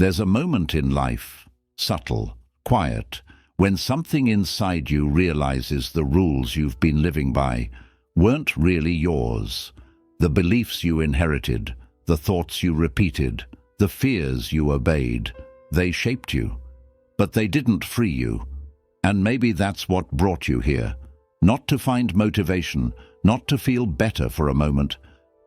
There's a moment in life, subtle, quiet, when something inside you realizes the rules you've been living by weren't really yours. The beliefs you inherited, the thoughts you repeated, the fears you obeyed, they shaped you. But they didn't free you. And maybe that's what brought you here. Not to find motivation, not to feel better for a moment,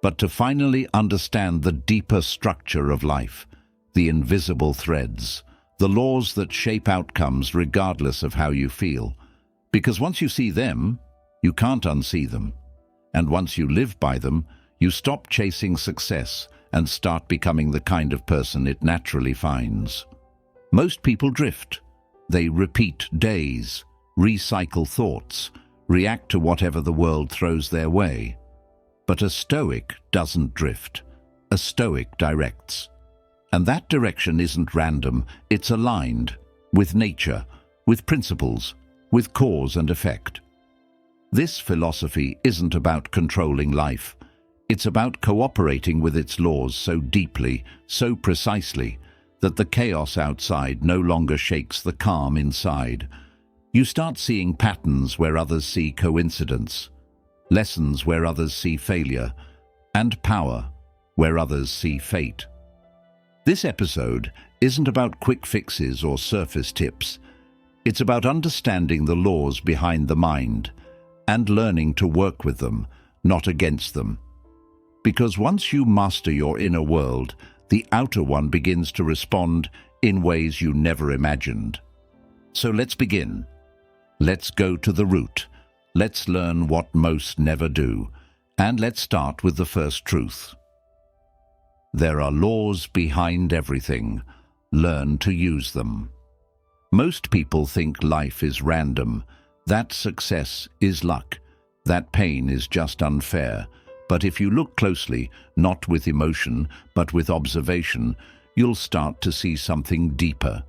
but to finally understand the deeper structure of life, the invisible threads, the laws that shape outcomes regardless of how you feel. Because once you see them, you can't unsee them. And once you live by them, you stop chasing success and start becoming the kind of person it naturally finds. Most people drift. They repeat days, recycle thoughts, react to whatever the world throws their way. But a Stoic doesn't drift. A Stoic directs. And that direction isn't random, it's aligned with nature, with principles, with cause and effect. This philosophy isn't about controlling life. It's about cooperating with its laws so deeply, so precisely, that the chaos outside no longer shakes the calm inside. You start seeing patterns where others see coincidence, lessons where others see failure, and power where others see fate. This episode isn't about quick fixes or surface tips. It's about understanding the laws behind the mind and learning to work with them, not against them. Because once you master your inner world, the outer one begins to respond in ways you never imagined. So let's begin. Let's go to the root. Let's learn what most never do. And let's start with the first truth. There are laws behind everything. Learn to use them. Most people think life is random, that success is luck, that pain is just unfair. But if you look closely, not with emotion, but with observation, you'll start to see something deeper.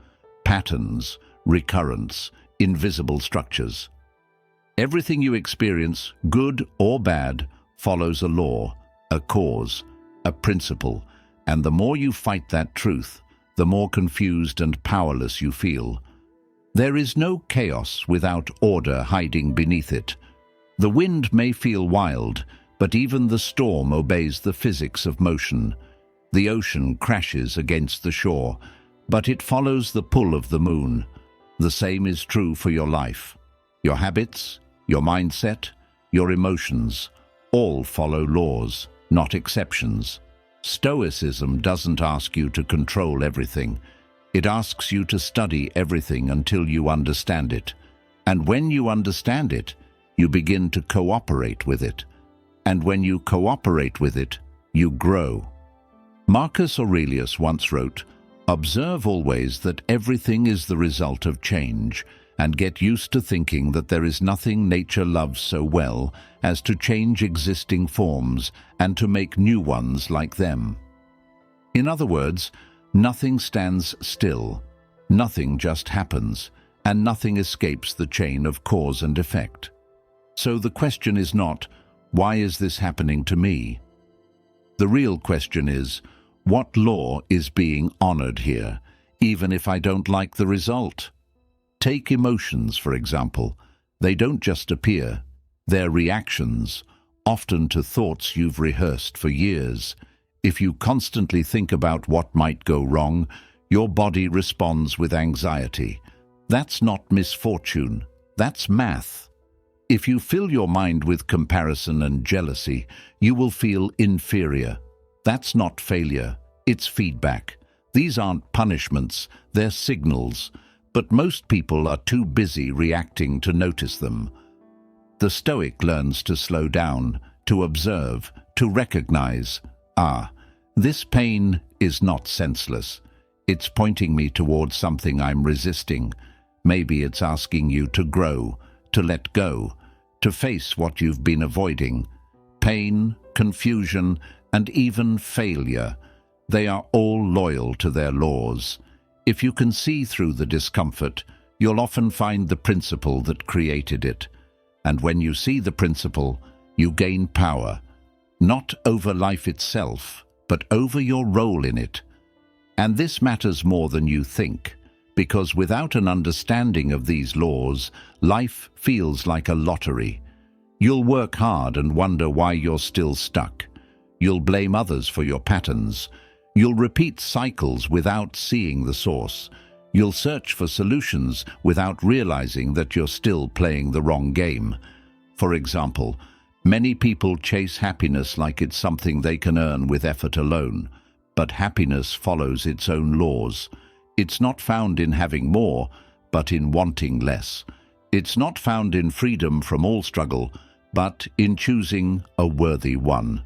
Patterns, recurrence, invisible structures. Everything you experience, good or bad, follows a law, a cause, a principle. And the more you fight that truth, the more confused and powerless you feel. There is no chaos without order hiding beneath it. The wind may feel wild, but even the storm obeys the physics of motion. The ocean crashes against the shore, but it follows the pull of the moon. The same is true for your life. Your habits, your mindset, your emotions, all follow laws, not exceptions. Stoicism doesn't ask you to control everything. It asks you to study everything until you understand it. And when you understand it, you begin to cooperate with it. And when you cooperate with it, you grow. Marcus Aurelius once wrote, "Observe always that everything is the result of change, and get used to thinking that there is nothing nature loves so well as to change existing forms and to make new ones like them." In other words, nothing stands still, nothing just happens, and nothing escapes the chain of cause and effect. So the question is not, why is this happening to me? The real question is, what law is being honored here, even if I don't like the result? Take emotions, for example. They don't just appear. They're reactions, often to thoughts you've rehearsed for years. If you constantly think about what might go wrong, your body responds with anxiety. That's not misfortune. That's math. If you fill your mind with comparison and jealousy, you will feel inferior. That's not failure. It's feedback. These aren't punishments. They're signals. But most people are too busy reacting to notice them. The Stoic learns to slow down, to observe, to recognize, this pain is not senseless. It's pointing me towards something I'm resisting. Maybe it's asking you to grow, to let go, to face what you've been avoiding. Pain, confusion, and even failure. They are all loyal to their laws. If you can see through the discomfort, you'll often find the principle that created it. And when you see the principle, you gain power, not over life itself, but over your role in it. And this matters more than you think, because without an understanding of these laws, life feels like a lottery. You'll work hard and wonder why you're still stuck. You'll blame others for your patterns. You'll repeat cycles without seeing the source. You'll search for solutions without realizing that you're still playing the wrong game. For example, many people chase happiness like it's something they can earn with effort alone. But happiness follows its own laws. It's not found in having more, but in wanting less. It's not found in freedom from all struggle, but in choosing a worthy one.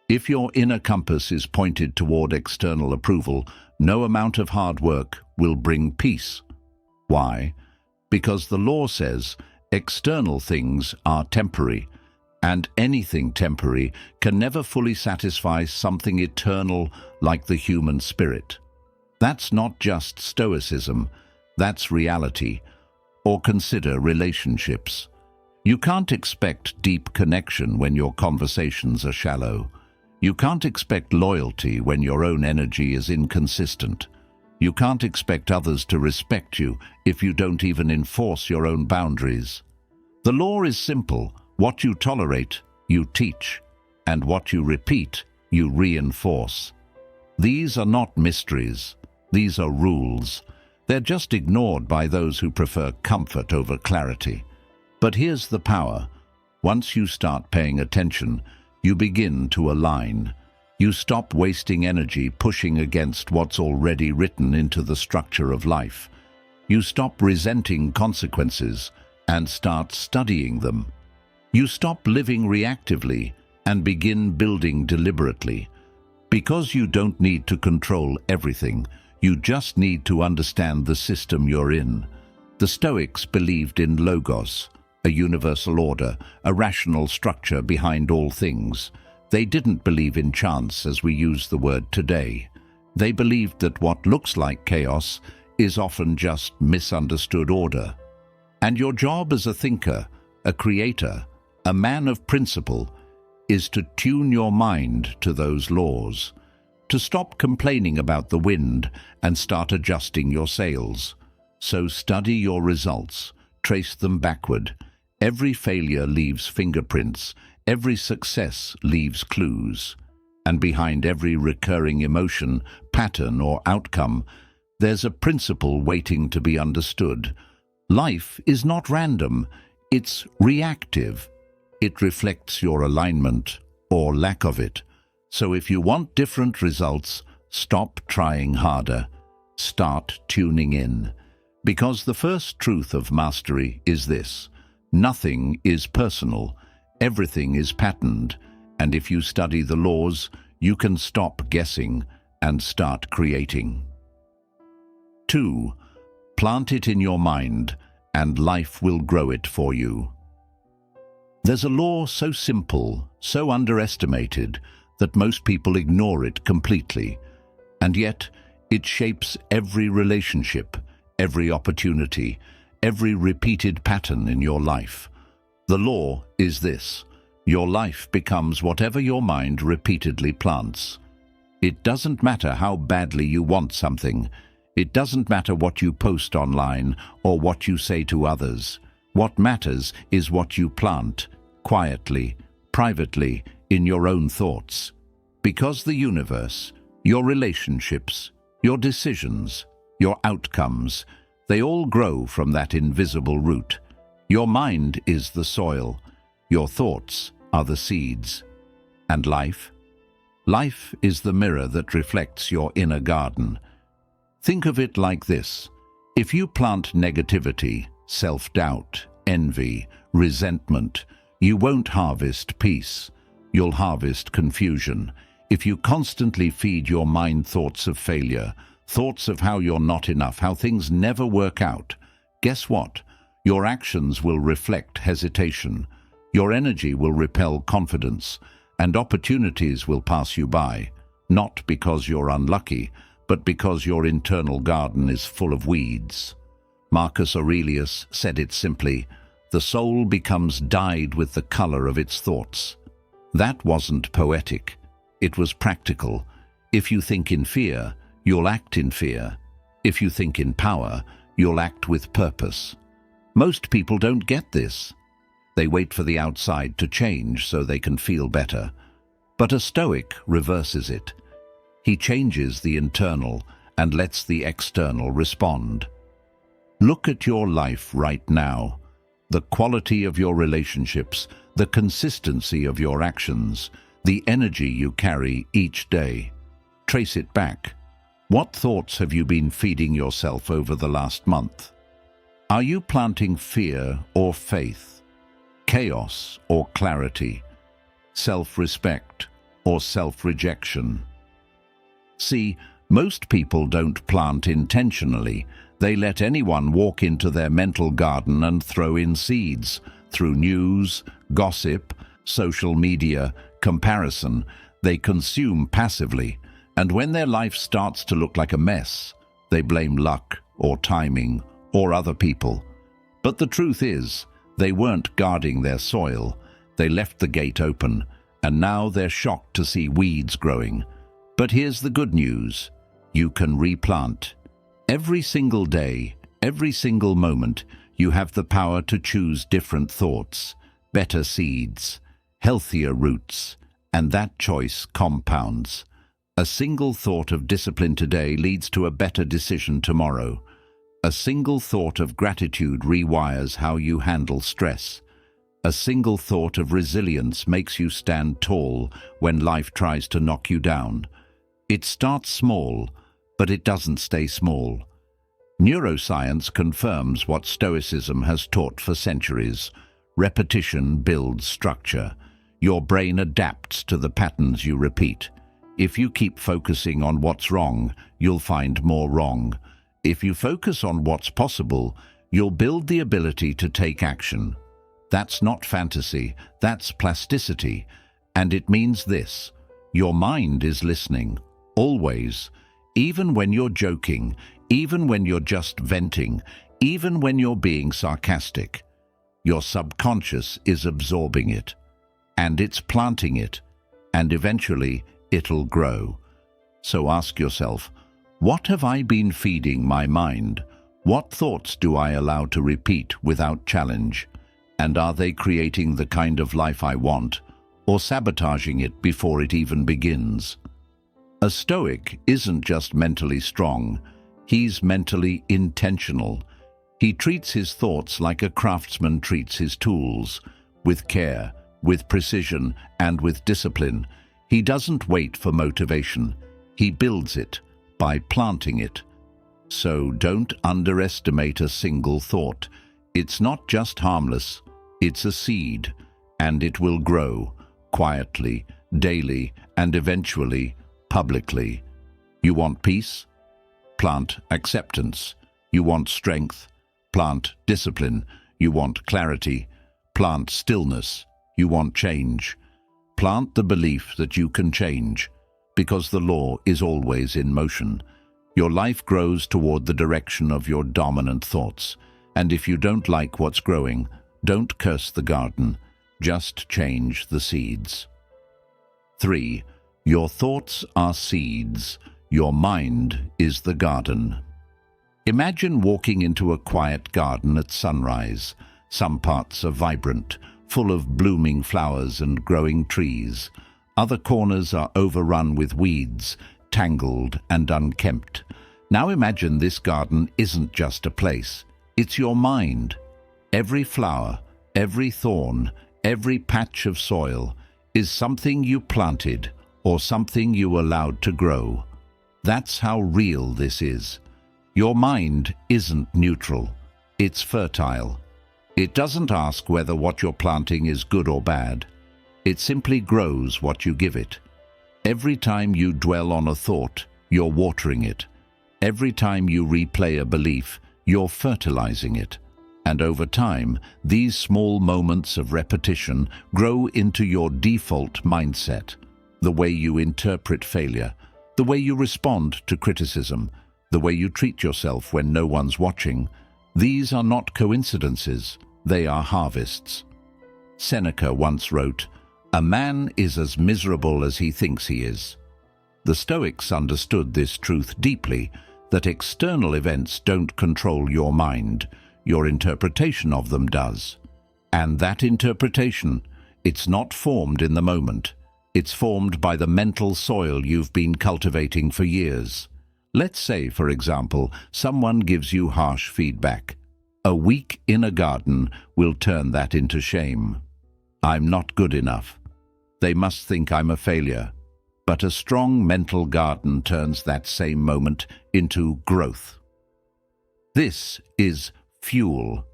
If your inner compass is pointed toward external approval, no amount of hard work will bring peace. Why? Because the law says external things are temporary, and anything temporary can never fully satisfy something eternal like the human spirit. That's not just Stoicism, that's reality. Or consider relationships. You can't expect deep connection when your conversations are shallow. You can't expect loyalty when your own energy is inconsistent. You can't expect others to respect you if you don't even enforce your own boundaries. The law is simple. What you tolerate, you teach, and what you repeat, you reinforce. These are not mysteries. These are rules. They're just ignored by those who prefer comfort over clarity. But here's the power. Once you start paying attention, you begin to align. You stop wasting energy pushing against what's already written into the structure of life. You stop resenting consequences and start studying them. You stop living reactively and begin building deliberately. Because you don't need to control everything, you just need to understand the system you're in. The Stoics believed in logos, a universal order, a rational structure behind all things. They didn't believe in chance as we use the word today. They believed that what looks like chaos is often just misunderstood order. And your job as a thinker, a creator, a man of principle, is to tune your mind to those laws, to stop complaining about the wind and start adjusting your sails. So study your results, trace them backward. Every failure leaves fingerprints, every success leaves clues. And behind every recurring emotion, pattern or outcome, there's a principle waiting to be understood. Life is not random, it's reactive. It reflects your alignment or lack of it. So if you want different results, stop trying harder. Start tuning in. Because the first truth of mastery is this: nothing is personal, everything is patterned, and if you study the laws, you can stop guessing and start creating. 2. Plant it in your mind, and life will grow it for you. There's a law so simple, so underestimated, that most people ignore it completely, and yet it shapes every relationship, every opportunity, every repeated pattern in your life. The law is this: your life becomes whatever your mind repeatedly plants. It doesn't matter how badly you want something. It doesn't matter what you post online or what you say to others. What matters is what you plant, quietly, privately, in your own thoughts. Because the universe, your relationships, your decisions, your outcomes, they all grow from that invisible root. Your mind is the soil. Your thoughts are the seeds. And life? Life is the mirror that reflects your inner garden. Think of it like this: if you plant negativity, self-doubt, envy, resentment, you won't harvest peace. You'll harvest confusion. If you constantly feed your mind thoughts of failure, thoughts of how you're not enough, how things never work out, guess what? Your actions will reflect hesitation. Your energy will repel confidence, and opportunities will pass you by, not because you're unlucky, but because your internal garden is full of weeds. Marcus Aurelius said it simply: the soul becomes dyed with the color of its thoughts. That wasn't poetic. It was practical. If you think in fear, you'll act in fear. If you think in power, you'll act with purpose. Most people don't get this. They wait for the outside to change so they can feel better. But a Stoic reverses it. He changes the internal and lets the external respond. Look at your life right now. The quality of your relationships, the consistency of your actions, the energy you carry each day. Trace it back. What thoughts have you been feeding yourself over the last month? Are you planting fear or faith? Chaos or clarity? Self-respect or self-rejection? See, most people don't plant intentionally. They let anyone walk into their mental garden and throw in seeds through news, gossip, social media, comparison. They consume passively, and when their life starts to look like a mess, they blame luck or timing or other people. But the truth is, they weren't guarding their soil. They left the gate open, and now they're shocked to see weeds growing. But here's the good news. You can replant. Every single day, every single moment, you have the power to choose different thoughts, better seeds, healthier roots, and that choice compounds. A single thought of discipline today leads to a better decision tomorrow. A single thought of gratitude rewires how you handle stress. A single thought of resilience makes you stand tall when life tries to knock you down. It starts small, but it doesn't stay small. Neuroscience confirms what Stoicism has taught for centuries. Repetition builds structure. Your brain adapts to the patterns you repeat. If you keep focusing on what's wrong, you'll find more wrong. If you focus on what's possible, you'll build the ability to take action. That's not fantasy, that's plasticity. And it means this: your mind is listening, always. Even when you're joking, even when you're just venting, even when you're being sarcastic. Your subconscious is absorbing it, and it's planting it, and eventually it'll grow. So ask yourself, what have I been feeding my mind? What thoughts do I allow to repeat without challenge? And are they creating the kind of life I want, or sabotaging it before it even begins? A Stoic isn't just mentally strong, he's mentally intentional. He treats his thoughts like a craftsman treats his tools, with care, with precision, and with discipline. He doesn't wait for motivation, he builds it by planting it. So don't underestimate a single thought. It's not just harmless, it's a seed, and it will grow, quietly, daily, and eventually, publicly. You want peace? Plant acceptance. You want strength? Plant discipline. You want clarity? Plant stillness. You want change? Plant the belief that you can change, because the law is always in motion. Your life grows toward the direction of your dominant thoughts, and if you don't like what's growing, don't curse the garden, just change the seeds. 3. Your thoughts are seeds. Your mind is the garden. Imagine walking into a quiet garden at sunrise. Some parts are vibrant, full of blooming flowers and growing trees. Other corners are overrun with weeds, tangled and unkempt. Now imagine this garden isn't just a place. It's your mind. Every flower, every thorn, every patch of soil is something you planted or something you allowed to grow. That's how real this is. Your mind isn't neutral. It's fertile. It doesn't ask whether what you're planting is good or bad. It simply grows what you give it. Every time you dwell on a thought, you're watering it. Every time you replay a belief, you're fertilizing it. And over time, these small moments of repetition grow into your default mindset. The way you interpret failure, the way you respond to criticism, the way you treat yourself when no one's watching. These are not coincidences, they are harvests. Seneca once wrote, "A man is as miserable as he thinks he is." The Stoics understood this truth deeply, that external events don't control your mind, your interpretation of them does. And that interpretation, it's not formed in the moment. It's formed by the mental soil you've been cultivating for years. Let's say, for example, someone gives you harsh feedback. A week in a garden will turn that into shame. I'm not good enough. They must think I'm a failure. But a strong mental garden turns that same moment into growth. This is fuel.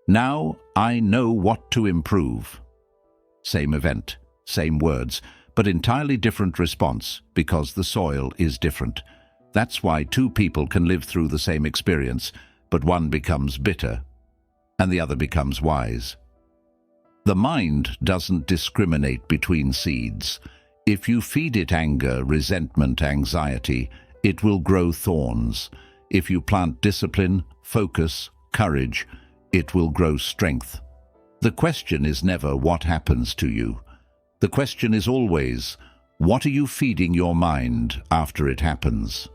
Now I know what to improve. Same event, same words, but entirely different response because the soil is different. That's why two people can live through the same experience, but one becomes bitter and the other becomes wise. The mind doesn't discriminate between seeds. If you feed it anger, resentment, anxiety, it will grow thorns. If you plant discipline, focus, courage, it will grow strength. The question is never what happens to you. The question is always, what are you feeding your mind after it happens?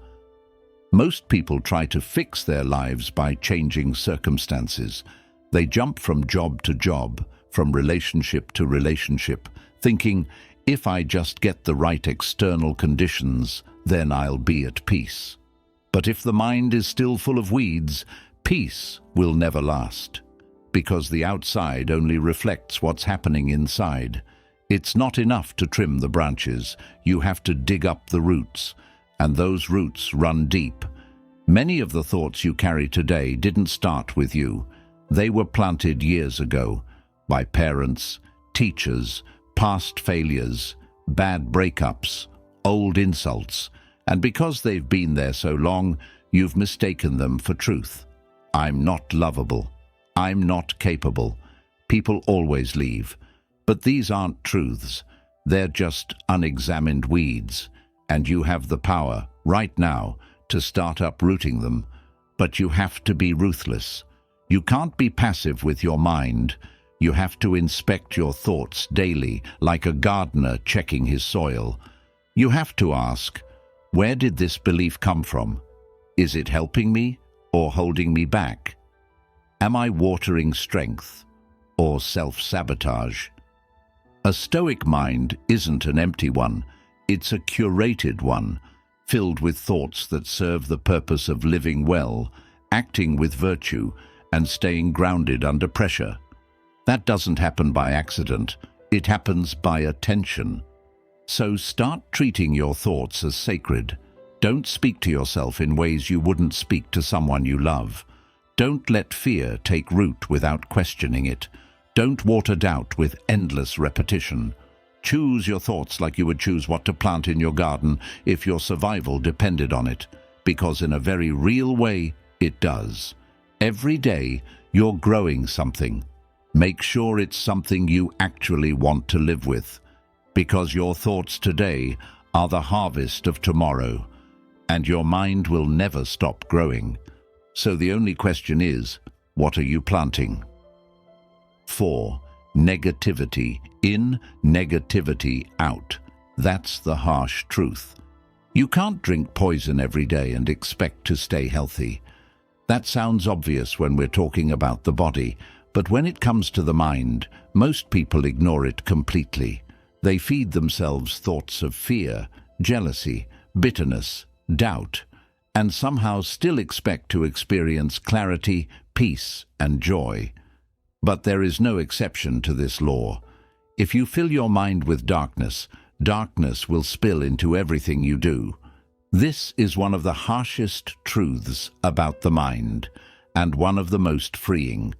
Most people try to fix their lives by changing circumstances. They jump from job to job, from relationship to relationship, thinking, if I just get the right external conditions, then I'll be at peace. But if the mind is still full of weeds, peace will never last, because the outside only reflects what's happening inside. It's not enough to trim the branches. You have to dig up the roots, and those roots run deep. Many of the thoughts you carry today didn't start with you. They were planted years ago by parents, teachers, past failures, bad breakups, old insults, and because they've been there so long, you've mistaken them for truth. I'm not lovable. I'm not capable. People always leave. But these aren't truths. They're just unexamined weeds, and you have the power, right now, to start uprooting them. But you have to be ruthless. You can't be passive with your mind. You have to inspect your thoughts daily, like a gardener checking his soil. You have to ask, where did this belief come from? Is it helping me or holding me back? Am I watering strength or self-sabotage? A Stoic mind isn't an empty one. It's a curated one, filled with thoughts that serve the purpose of living well, acting with virtue, and staying grounded under pressure. That doesn't happen by accident. It happens by attention. So start treating your thoughts as sacred. Don't speak to yourself in ways you wouldn't speak to someone you love. Don't let fear take root without questioning it. Don't water doubt with endless repetition. Choose your thoughts like you would choose what to plant in your garden if your survival depended on it, because in a very real way, it does. Every day, you're growing something. Make sure it's something you actually want to live with, because your thoughts today are the harvest of tomorrow, and your mind will never stop growing. So the only question is, what are you planting? 4. Negativity in, negativity out. That's the harsh truth. You can't drink poison every day and expect to stay healthy. That sounds obvious when we're talking about the body, but when it comes to the mind, most people ignore it completely. They feed themselves thoughts of fear, jealousy, bitterness, doubt, and somehow still expect to experience clarity, peace, and joy. But there is no exception to this law. If you fill your mind with darkness, darkness will spill into everything you do. This is one of the harshest truths about the mind, and one of the most freeing,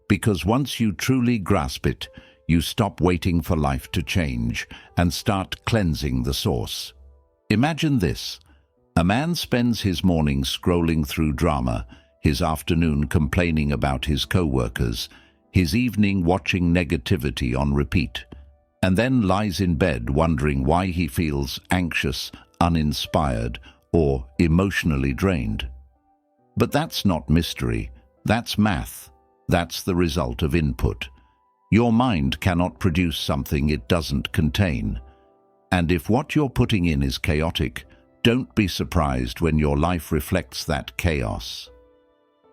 because once you truly grasp it, you stop waiting for life to change and start cleansing the source. Imagine this. A man spends his morning scrolling through drama, his afternoon complaining about his co-workers, his evening watching negativity on repeat, and then lies in bed wondering why he feels anxious, uninspired, or emotionally drained. But that's not mystery. That's math. That's the result of input. Your mind cannot produce something it doesn't contain. And if what you're putting in is chaotic, don't be surprised when your life reflects that chaos.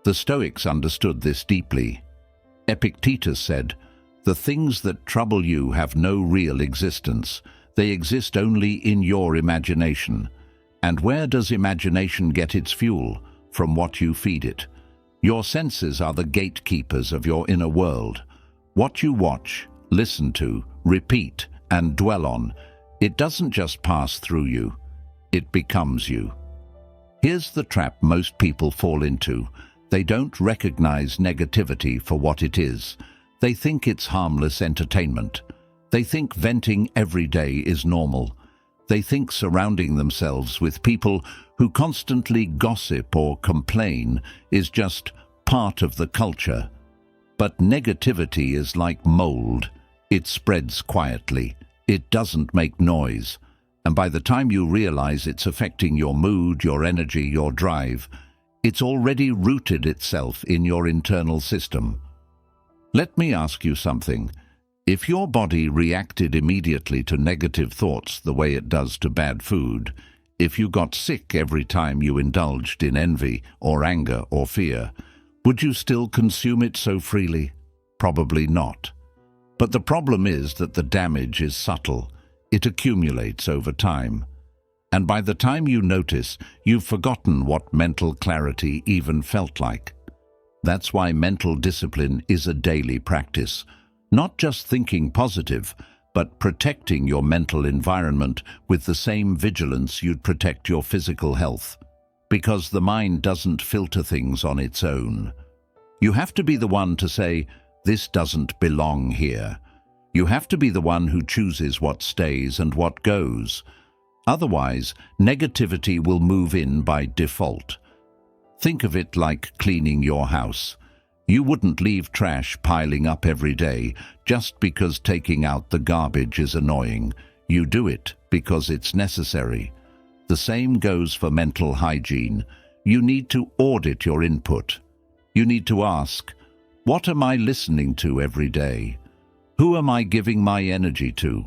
The Stoics understood this deeply. Epictetus said, "The things that trouble you have no real existence. They exist only in your imagination." And where does imagination get its fuel? From what you feed it. Your senses are the gatekeepers of your inner world. What you watch, listen to, repeat, and dwell on, it doesn't just pass through you, it becomes you. Here's the trap most people fall into. They don't recognize negativity for what it is. They think it's harmless entertainment. They think venting every day is normal. They think surrounding themselves with people who constantly gossip or complain is just part of the culture. But negativity is like mold. It spreads quietly. It doesn't make noise. And by the time you realize it's affecting your mood, your energy, your drive, it's already rooted itself in your internal system. Let me ask you something. If your body reacted immediately to negative thoughts the way it does to bad food, if you got sick every time you indulged in envy or anger or fear, would you still consume it so freely? Probably not. But the problem is that the damage is subtle. It accumulates over time. And by the time you notice, you've forgotten what mental clarity even felt like. That's why mental discipline is a daily practice. Not just thinking positive, but protecting your mental environment with the same vigilance you'd protect your physical health. Because the mind doesn't filter things on its own. You have to be the one to say, "This doesn't belong here." You have to be the one who chooses what stays and what goes. Otherwise, negativity will move in by default. Think of it like cleaning your house. You wouldn't leave trash piling up every day just because taking out the garbage is annoying. You do it because it's necessary. The same goes for mental hygiene. You need to audit your input. You need to ask, what am I listening to every day? Who am I giving my energy to?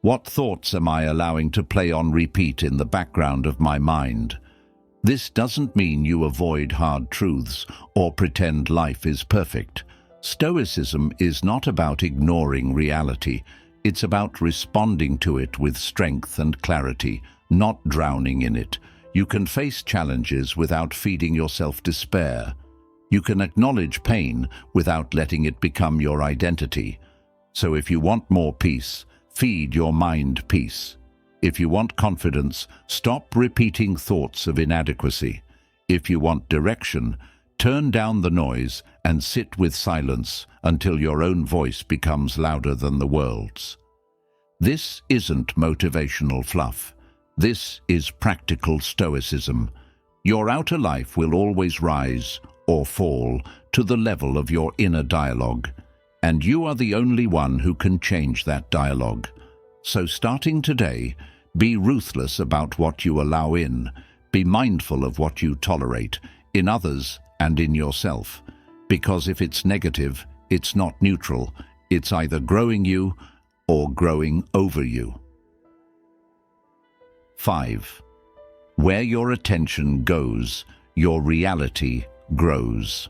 What thoughts am I allowing to play on repeat in the background of my mind? This doesn't mean you avoid hard truths or pretend life is perfect. Stoicism is not about ignoring reality. It's about responding to it with strength and clarity, not drowning in it. You can face challenges without feeding yourself despair. You can acknowledge pain without letting it become your identity. So if you want more peace, feed your mind peace. If you want confidence, stop repeating thoughts of inadequacy. If you want direction, turn down the noise and sit with silence until your own voice becomes louder than the world's. This isn't motivational fluff. This is practical stoicism. Your outer life will always rise or fall to the level of your inner dialogue. And you are the only one who can change that dialogue. So starting today, be ruthless about what you allow in. Be mindful of what you tolerate, in others and in yourself. Because if it's negative, it's not neutral. It's either growing you or growing over you. 5. Where your attention goes, your reality grows.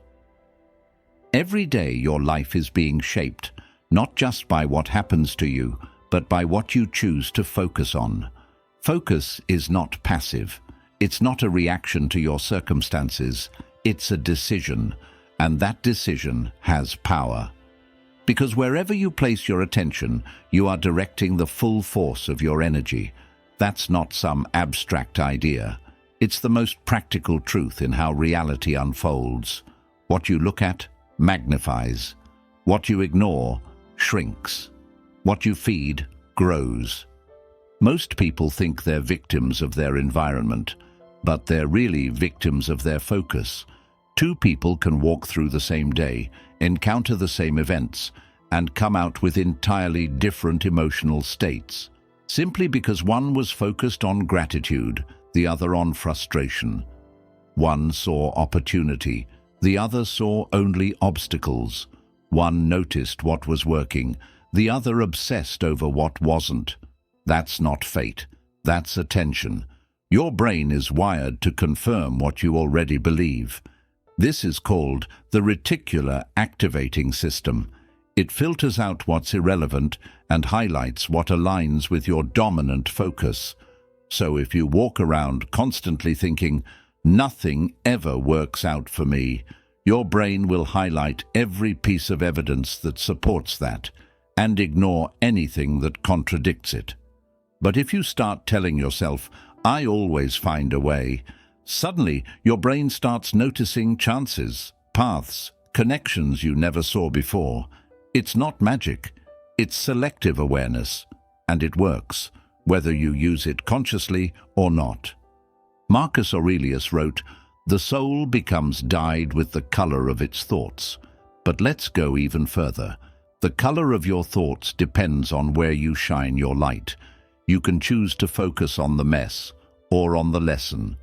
Every day your life is being shaped, not just by what happens to you, but by what you choose to focus on. Focus is not passive. It's not a reaction to your circumstances. It's a decision, and that decision has power. Because wherever you place your attention, you are directing the full force of your energy. That's not some abstract idea. It's the most practical truth in how reality unfolds. What you look at magnifies. What you ignore shrinks. What you feed grows. Most people think they're victims of their environment, but they're really victims of their focus. Two people can walk through the same day, encounter the same events, and come out with entirely different emotional states, simply because one was focused on gratitude, the other on frustration. One saw opportunity, the other saw only obstacles. One noticed what was working, the other obsessed over what wasn't. That's not fate. That's attention. Your brain is wired to confirm what you already believe. This is called the reticular activating system. It filters out what's irrelevant and highlights what aligns with your dominant focus. So if you walk around constantly thinking, "Nothing ever works out for me," your brain will highlight every piece of evidence that supports that and ignore anything that contradicts it. But if you start telling yourself, "I always find a way," suddenly your brain starts noticing chances, paths, connections you never saw before. It's not magic, it's selective awareness, and it works, whether you use it consciously or not. Marcus Aurelius wrote, "The soul becomes dyed with the color of its thoughts." But let's go even further. The color of your thoughts depends on where you shine your light. You can choose to focus on the mess or on the lesson.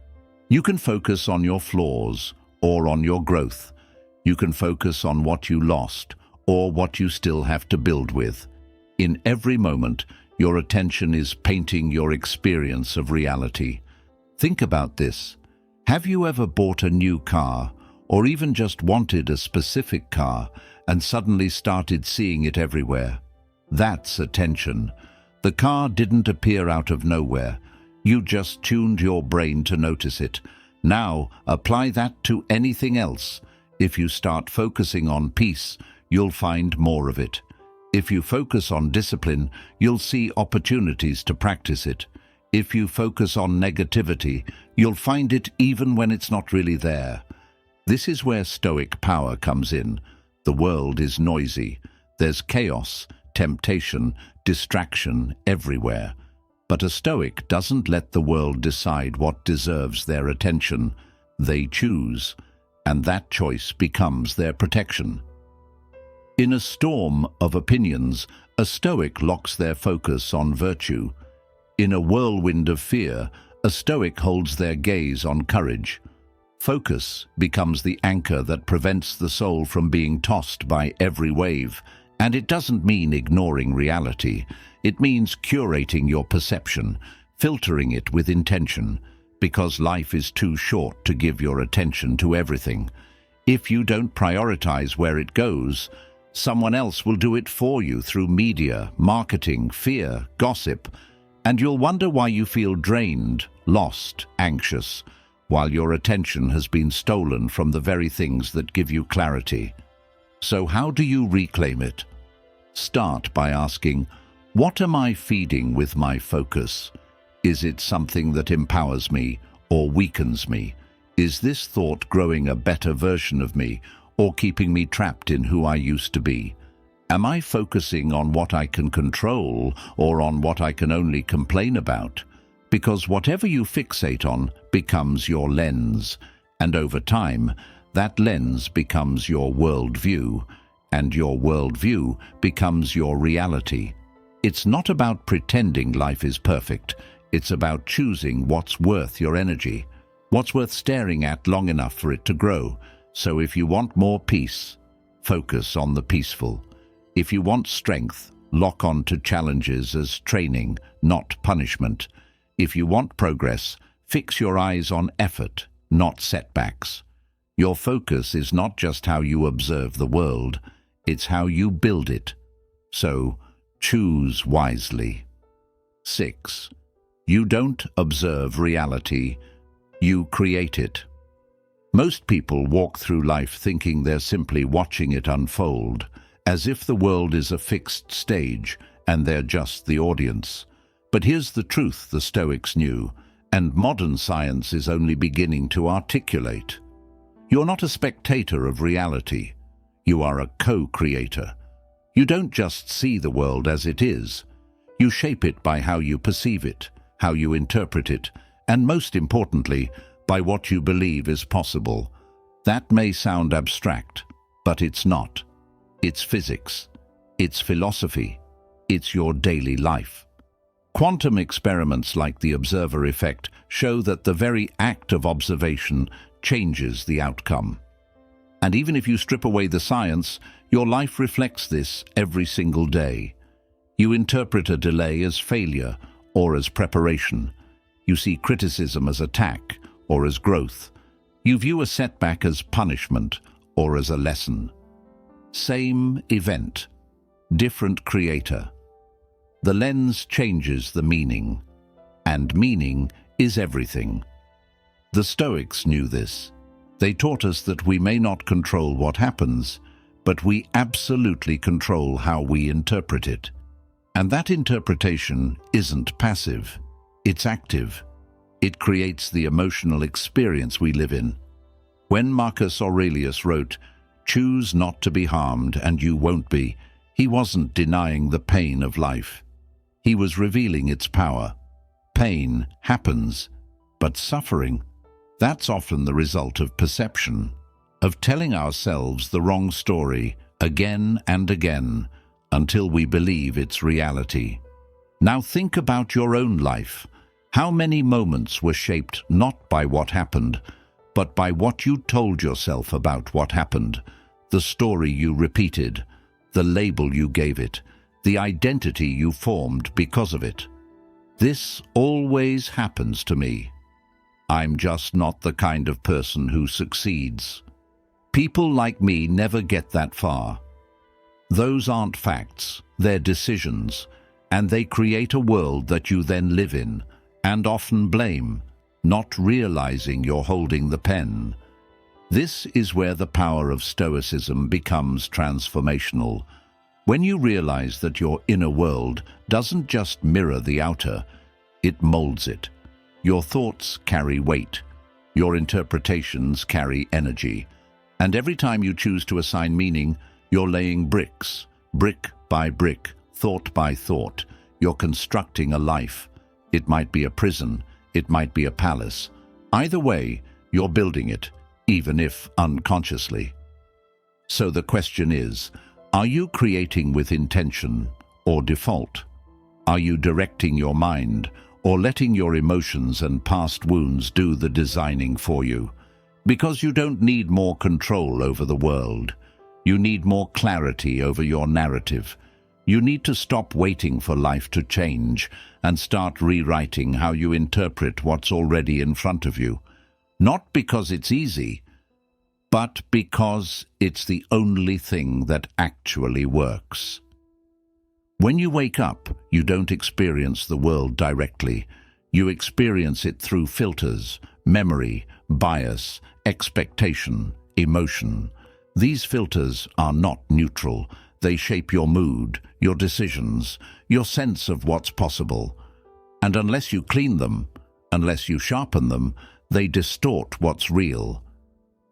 You can focus on your flaws or on your growth. You can focus on what you lost or what you still have to build with. In every moment, your attention is painting your experience of reality. Think about this. Have you ever bought a new car, or even just wanted a specific car, and suddenly started seeing it everywhere? That's attention. The car didn't appear out of nowhere. You just tuned your brain to notice it. Now, apply that to anything else. If you start focusing on peace, you'll find more of it. If you focus on discipline, you'll see opportunities to practice it. If you focus on negativity, you'll find it even when it's not really there. This is where Stoic power comes in. The world is noisy. There's chaos, temptation, distraction everywhere. But a Stoic doesn't let the world decide what deserves their attention. They choose, and that choice becomes their protection. In a storm of opinions, a Stoic locks their focus on virtue. In a whirlwind of fear, a Stoic holds their gaze on courage. Focus becomes the anchor that prevents the soul from being tossed by every wave. And it doesn't mean ignoring reality. It means curating your perception, filtering it with intention, because life is too short to give your attention to everything. If you don't prioritize where it goes, someone else will do it for you through media, marketing, fear, gossip, and you'll wonder why you feel drained, lost, anxious, while your attention has been stolen from the very things that give you clarity. So how do you reclaim it? Start by asking, what am I feeding with my focus? Is it something that empowers me or weakens me? Is this thought growing a better version of me or keeping me trapped in who I used to be? Am I focusing on what I can control or on what I can only complain about? Because whatever you fixate on becomes your lens, and over time, that lens becomes your worldview, and your worldview becomes your reality. It's not about pretending life is perfect. It's about choosing what's worth your energy, what's worth staring at long enough for it to grow. So if you want more peace, focus on the peaceful. If you want strength, lock on to challenges as training, not punishment. If you want progress, fix your eyes on effort, not setbacks. Your focus is not just how you observe the world, it's how you build it. So, choose wisely. 6. You don't observe reality, you create it. Most people walk through life thinking they're simply watching it unfold, as if the world is a fixed stage and they're just the audience. But here's the truth the Stoics knew, and modern science is only beginning to articulate. You're not a spectator of reality. You are a co-creator. You don't just see the world as it is. You shape it by how you perceive it, how you interpret it, and most importantly, by what you believe is possible. That may sound abstract, but it's not. It's physics. It's philosophy. It's your daily life. Quantum experiments like the observer effect show that the very act of observation changes the outcome. And even if you strip away the science, your life reflects this every single day. You interpret a delay as failure or as preparation. You see criticism as attack or as growth. You view a setback as punishment or as a lesson. Same event, different creator. The lens changes the meaning, and meaning is everything. The Stoics knew this. They taught us that we may not control what happens, but we absolutely control how we interpret it. And that interpretation isn't passive, it's active. It creates the emotional experience we live in. When Marcus Aurelius wrote, "Choose not to be harmed and you won't be," he wasn't denying the pain of life. He was revealing its power. Pain happens, but suffering, that's often the result of perception, of telling ourselves the wrong story again and again until we believe it's reality. Now think about your own life. How many moments were shaped not by what happened, but by what you told yourself about what happened, the story you repeated, the label you gave it, the identity you formed because of it? This always happens to me. I'm just not the kind of person who succeeds. People like me never get that far. Those aren't facts, they're decisions, and they create a world that you then live in, and often blame, not realizing you're holding the pen. This is where the power of Stoicism becomes transformational. When you realize that your inner world doesn't just mirror the outer, it molds it. Your thoughts carry weight, your interpretations carry energy, and every time you choose to assign meaning, you're laying bricks, brick by brick, thought by thought. You're constructing a life. It might be a prison, it might be a palace. Either way, you're building it, even if unconsciously. So the question is, are you creating with intention or default? Are you directing your mind or letting your emotions and past wounds do the designing for you? Because you don't need more control over the world. You need more clarity over your narrative. You need to stop waiting for life to change and start rewriting how you interpret what's already in front of you. Not because it's easy, but because it's the only thing that actually works. When you wake up, you don't experience the world directly. You experience it through filters, memory, bias, expectation, emotion. These filters are not neutral. They shape your mood, your decisions, your sense of what's possible. And unless you clean them, unless you sharpen them, they distort what's real.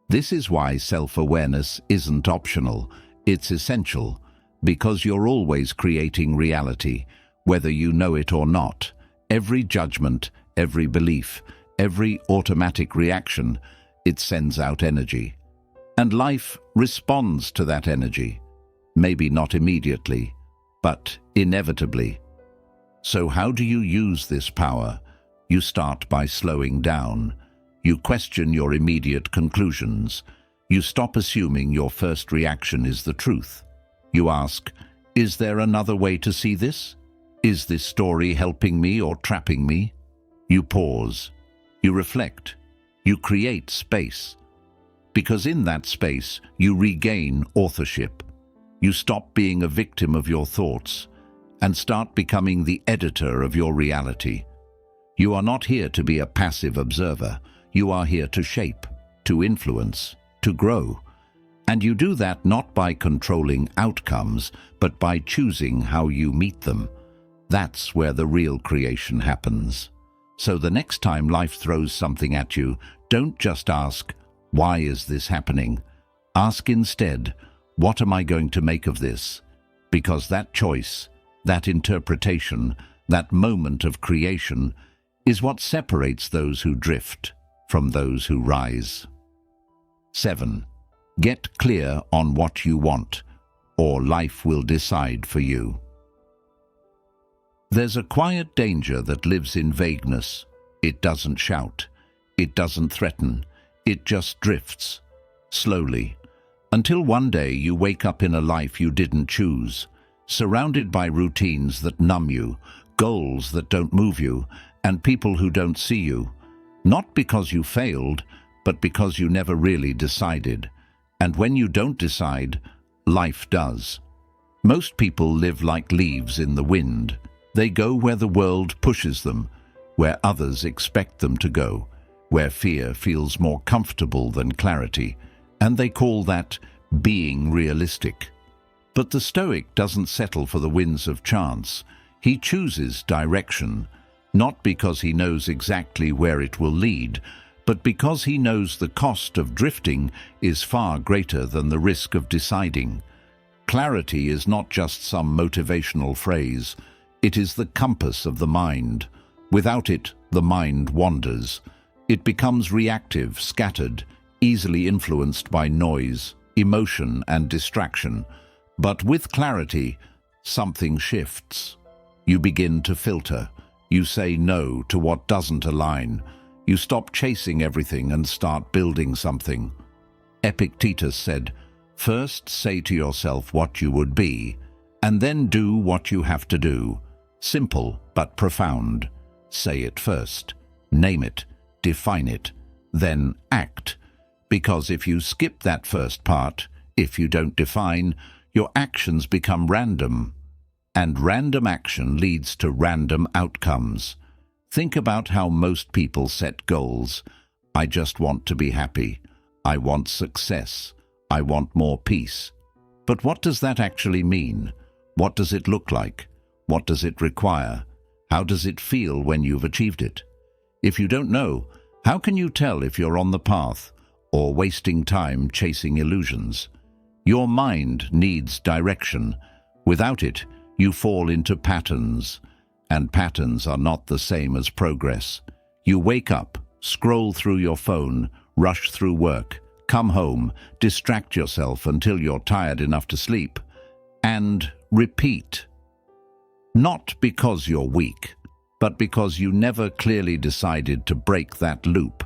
This is why self-awareness isn't optional. It's essential, because you're always creating reality, whether you know it or not. Every judgment, every belief, every automatic reaction, it sends out energy. And life responds to that energy. Maybe not immediately, but inevitably. So how do you use this power? You start by slowing down. You question your immediate conclusions. You stop assuming your first reaction is the truth. You ask, is there another way to see this? Is this story helping me or trapping me? You pause. You reflect. You create space. Because in that space, you regain authorship. You stop being a victim of your thoughts and start becoming the editor of your reality. You are not here to be a passive observer. You are here to shape, to influence, to grow. And you do that not by controlling outcomes, but by choosing how you meet them. That's where the real creation happens. So the next time life throws something at you, don't just ask, why is this happening? Ask instead, what am I going to make of this? Because that choice, that interpretation, that moment of creation is what separates those who drift from those who rise. 7. Get clear on what you want, or life will decide for you. There's a quiet danger that lives in vagueness. It doesn't shout. It doesn't threaten. It just drifts, slowly, until one day you wake up in a life you didn't choose. surrounded by routines that numb you, goals that don't move you, and people who don't see you. Not because you failed, but because you never really decided. And when you don't decide, life does. Most people live like leaves in the wind. They go where the world pushes them, where others expect them to go, where fear feels more comfortable than clarity, and they call that being realistic. But the Stoic doesn't settle for the winds of chance. He chooses direction, not because he knows exactly where it will lead, but because he knows the cost of drifting is far greater than the risk of deciding. Clarity is not just some motivational phrase. It is the compass of the mind. Without it, the mind wanders. It becomes reactive, scattered, easily influenced by noise, emotion, and distraction. But with clarity, something shifts. You begin to filter. You say no to what doesn't align. You stop chasing everything and start building something. Epictetus said, "First say to yourself what you would be, and then do what you have to do." Simple but profound. Say it first. Name it. Define it. Then act. Because if you skip that first part, if you don't define, your actions become random. And random action leads to random outcomes. Think about how most people set goals. I just want to be happy. I want success. I want more peace. But what does that actually mean? What does it look like? What does it require? How does it feel when you've achieved it? If you don't know, how can you tell if you're on the path or wasting time chasing illusions? Your mind needs direction. Without it, you fall into patterns, and patterns are not the same as progress. You wake up, scroll through your phone, rush through work, come home, distract yourself until you're tired enough to sleep, and repeat. Not because you're weak, but because you never clearly decided to break that loop.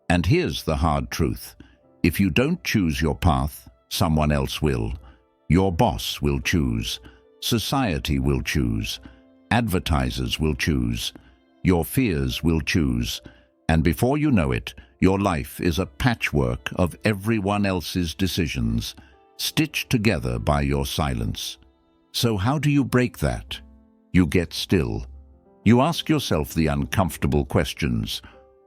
And here's the hard truth. If you don't choose your path, someone else will. Your boss will choose. Society will choose. Advertisers will choose. Your fears will choose. And before you know it, your life is a patchwork of everyone else's decisions, stitched together by your silence. So how do you break that? You get still. You ask yourself the uncomfortable questions.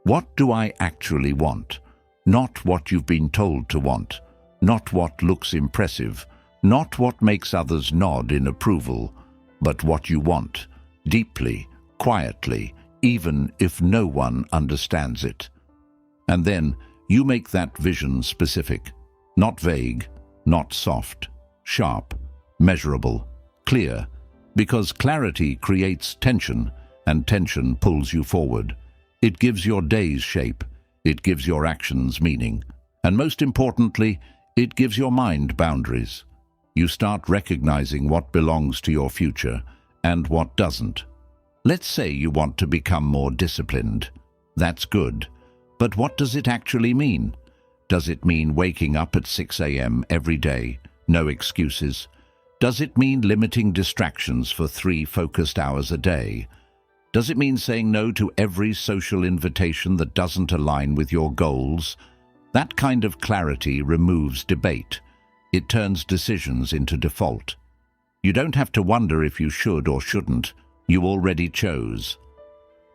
What do I actually want? Not what you've been told to want. Not what looks impressive. Not what makes others nod in approval. But what you want, deeply, quietly, even if no one understands it. And then you make that vision specific, not vague, not soft, sharp, measurable, clear, because clarity creates tension, and tension pulls you forward. It gives your days shape, it gives your actions meaning, and most importantly, it gives your mind boundaries. You start recognizing what belongs to your future and what doesn't. Let's say you want to become more disciplined. That's good. But what does it actually mean? Does it mean waking up at 6 a.m. every day? No excuses. Does it mean limiting distractions for 3 focused hours a day? Does it mean saying no to every social invitation that doesn't align with your goals? That kind of clarity removes debate. It turns decisions into default. You don't have to wonder if you should or shouldn't. You already chose.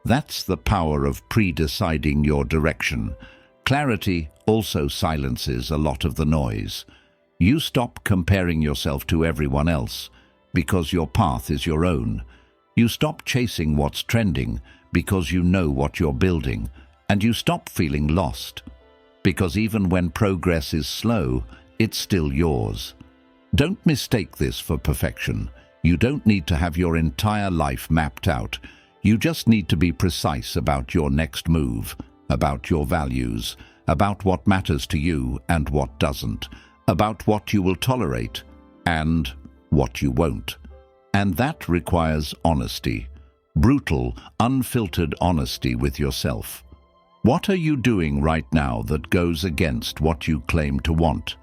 That's the power of pre-deciding your direction. Clarity also silences a lot of the noise. You stop comparing yourself to everyone else because your path is your own. You stop chasing what's trending because you know what you're building. And you stop feeling lost because even when progress is slow, it's still yours. Don't mistake this for perfection. You don't need to have your entire life mapped out. You just need to be precise about your next move, about your values, about what matters to you and what doesn't, about what you will tolerate and what you won't. And that requires honesty, brutal, unfiltered honesty with yourself. What are you doing right now that goes against what you claim to want?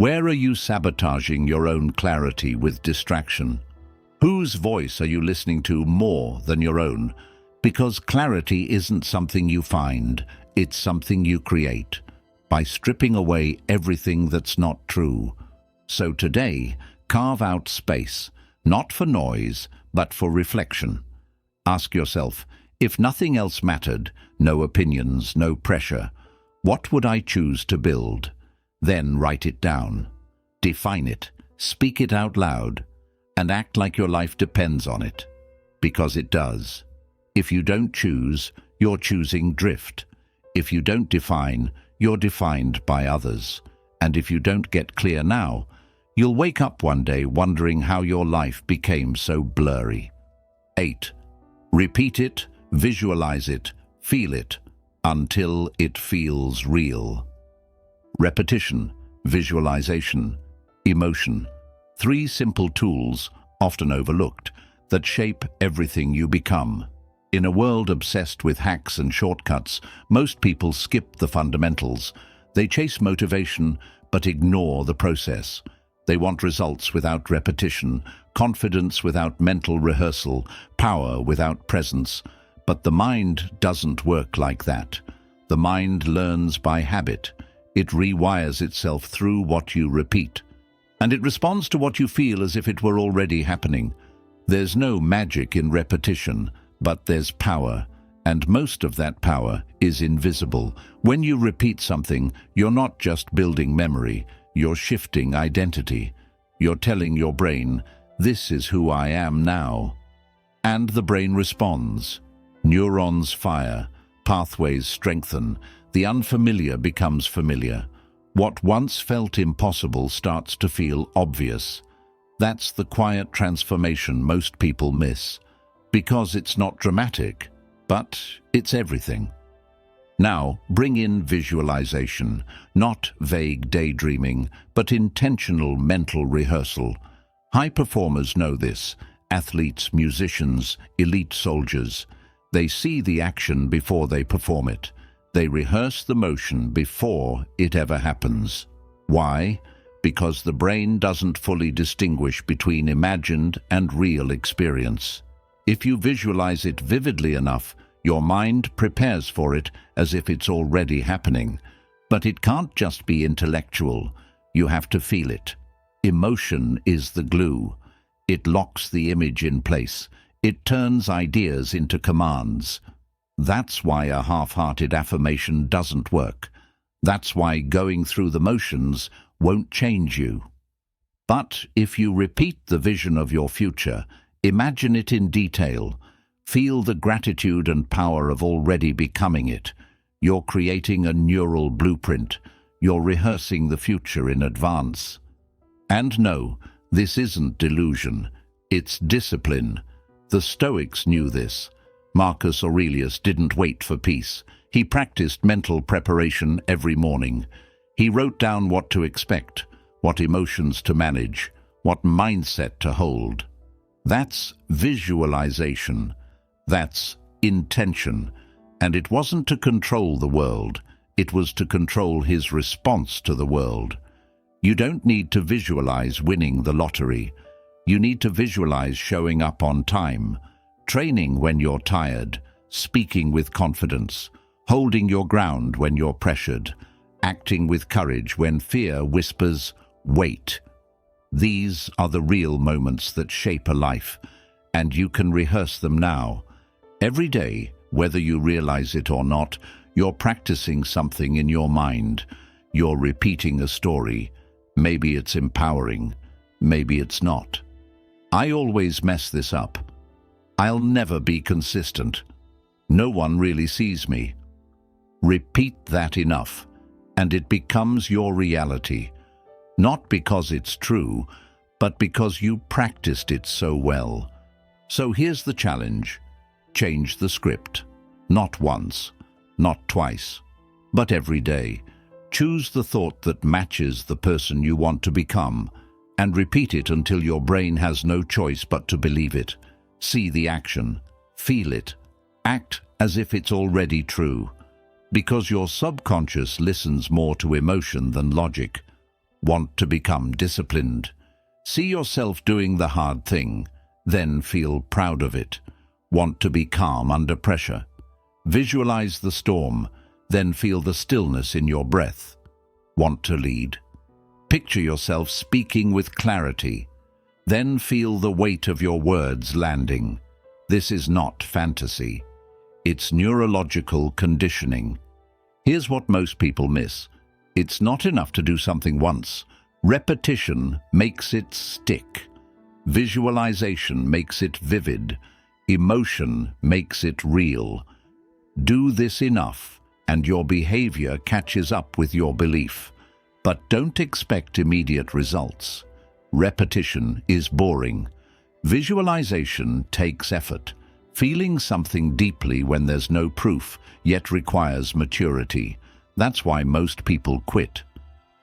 Where are you sabotaging your own clarity with distraction? Whose voice are you listening to more than your own? Because clarity isn't something you find, it's something you create, by stripping away everything that's not true. So today, carve out space, not for noise, but for reflection. Ask yourself, if nothing else mattered, no opinions, no pressure, what would I choose to build? Then write it down. Define it, speak it out loud, and act like your life depends on it. Because it does. If you don't choose, you're choosing drift. If you don't define, you're defined by others. And if you don't get clear now, you'll wake up one day wondering how your life became so blurry. 8. Repeat it, visualize it, feel it, until it feels real. Repetition, visualization, emotion. 3 simple tools, often overlooked, that shape everything you become. In a world obsessed with hacks and shortcuts, most people skip the fundamentals. They chase motivation, but ignore the process. They want results without repetition, confidence without mental rehearsal, power without presence. But the mind doesn't work like that. The mind learns by habit. It rewires itself through what you repeat. And it responds to what you feel as if it were already happening. There's no magic in repetition, but there's power. And most of that power is invisible. When you repeat something, you're not just building memory, you're shifting identity. You're telling your brain, this is who I am now. And the brain responds. Neurons fire, pathways strengthen, the unfamiliar becomes familiar. What once felt impossible starts to feel obvious. That's the quiet transformation most people miss. Because it's not dramatic, but it's everything. Now, bring in visualization, not vague daydreaming, but intentional mental rehearsal. High performers know this, athletes, musicians, elite soldiers. They see the action before they perform it. They rehearse the motion before it ever happens. Why? Because the brain doesn't fully distinguish between imagined and real experience. If you visualize it vividly enough, your mind prepares for it as if it's already happening. But it can't just be intellectual. You have to feel it. Emotion is the glue. It locks the image in place. It turns ideas into commands. That's why a half-hearted affirmation doesn't work. That's why going through the motions won't change you. But if you repeat the vision of your future, imagine it in detail, feel the gratitude and power of already becoming it. You're creating a neural blueprint. You're rehearsing the future in advance. And no, this isn't delusion. It's discipline. The Stoics knew this. Marcus Aurelius didn't wait for peace. He practiced mental preparation every morning. He wrote down what to expect, what emotions to manage, what mindset to hold. That's visualization. That's intention. And it wasn't to control the world. It was to control his response to the world. You don't need to visualize winning the lottery. You need to visualize showing up on time, training when you're tired, speaking with confidence, holding your ground when you're pressured, acting with courage when fear whispers, wait. These are the real moments that shape a life, and you can rehearse them now. Every day, whether you realize it or not, you're practicing something in your mind. You're repeating a story. Maybe it's empowering, maybe it's not. I always mess this up. I'll never be consistent. No one really sees me. Repeat that enough, and it becomes your reality. Not because it's true, but because you practiced it so well. So here's the challenge. Change the script. Not once, not twice, but every day. Choose the thought that matches the person you want to become, and repeat it until your brain has no choice but to believe it. See the action, feel it, act as if it's already true. Because your subconscious listens more to emotion than logic. Want to become disciplined. See yourself doing the hard thing, then feel proud of it. Want to be calm under pressure. Visualize the storm, then feel the stillness in your breath. Want to lead. Picture yourself speaking with clarity, then feel the weight of your words landing. This is not fantasy. It's neurological conditioning. Here's what most people miss. It's not enough to do something once. Repetition makes it stick. Visualization makes it vivid. Emotion makes it real. Do this enough, and your behavior catches up with your belief. But don't expect immediate results. Repetition is boring. Visualization takes effort. Feeling something deeply when there's no proof, yet requires maturity. That's why most people quit.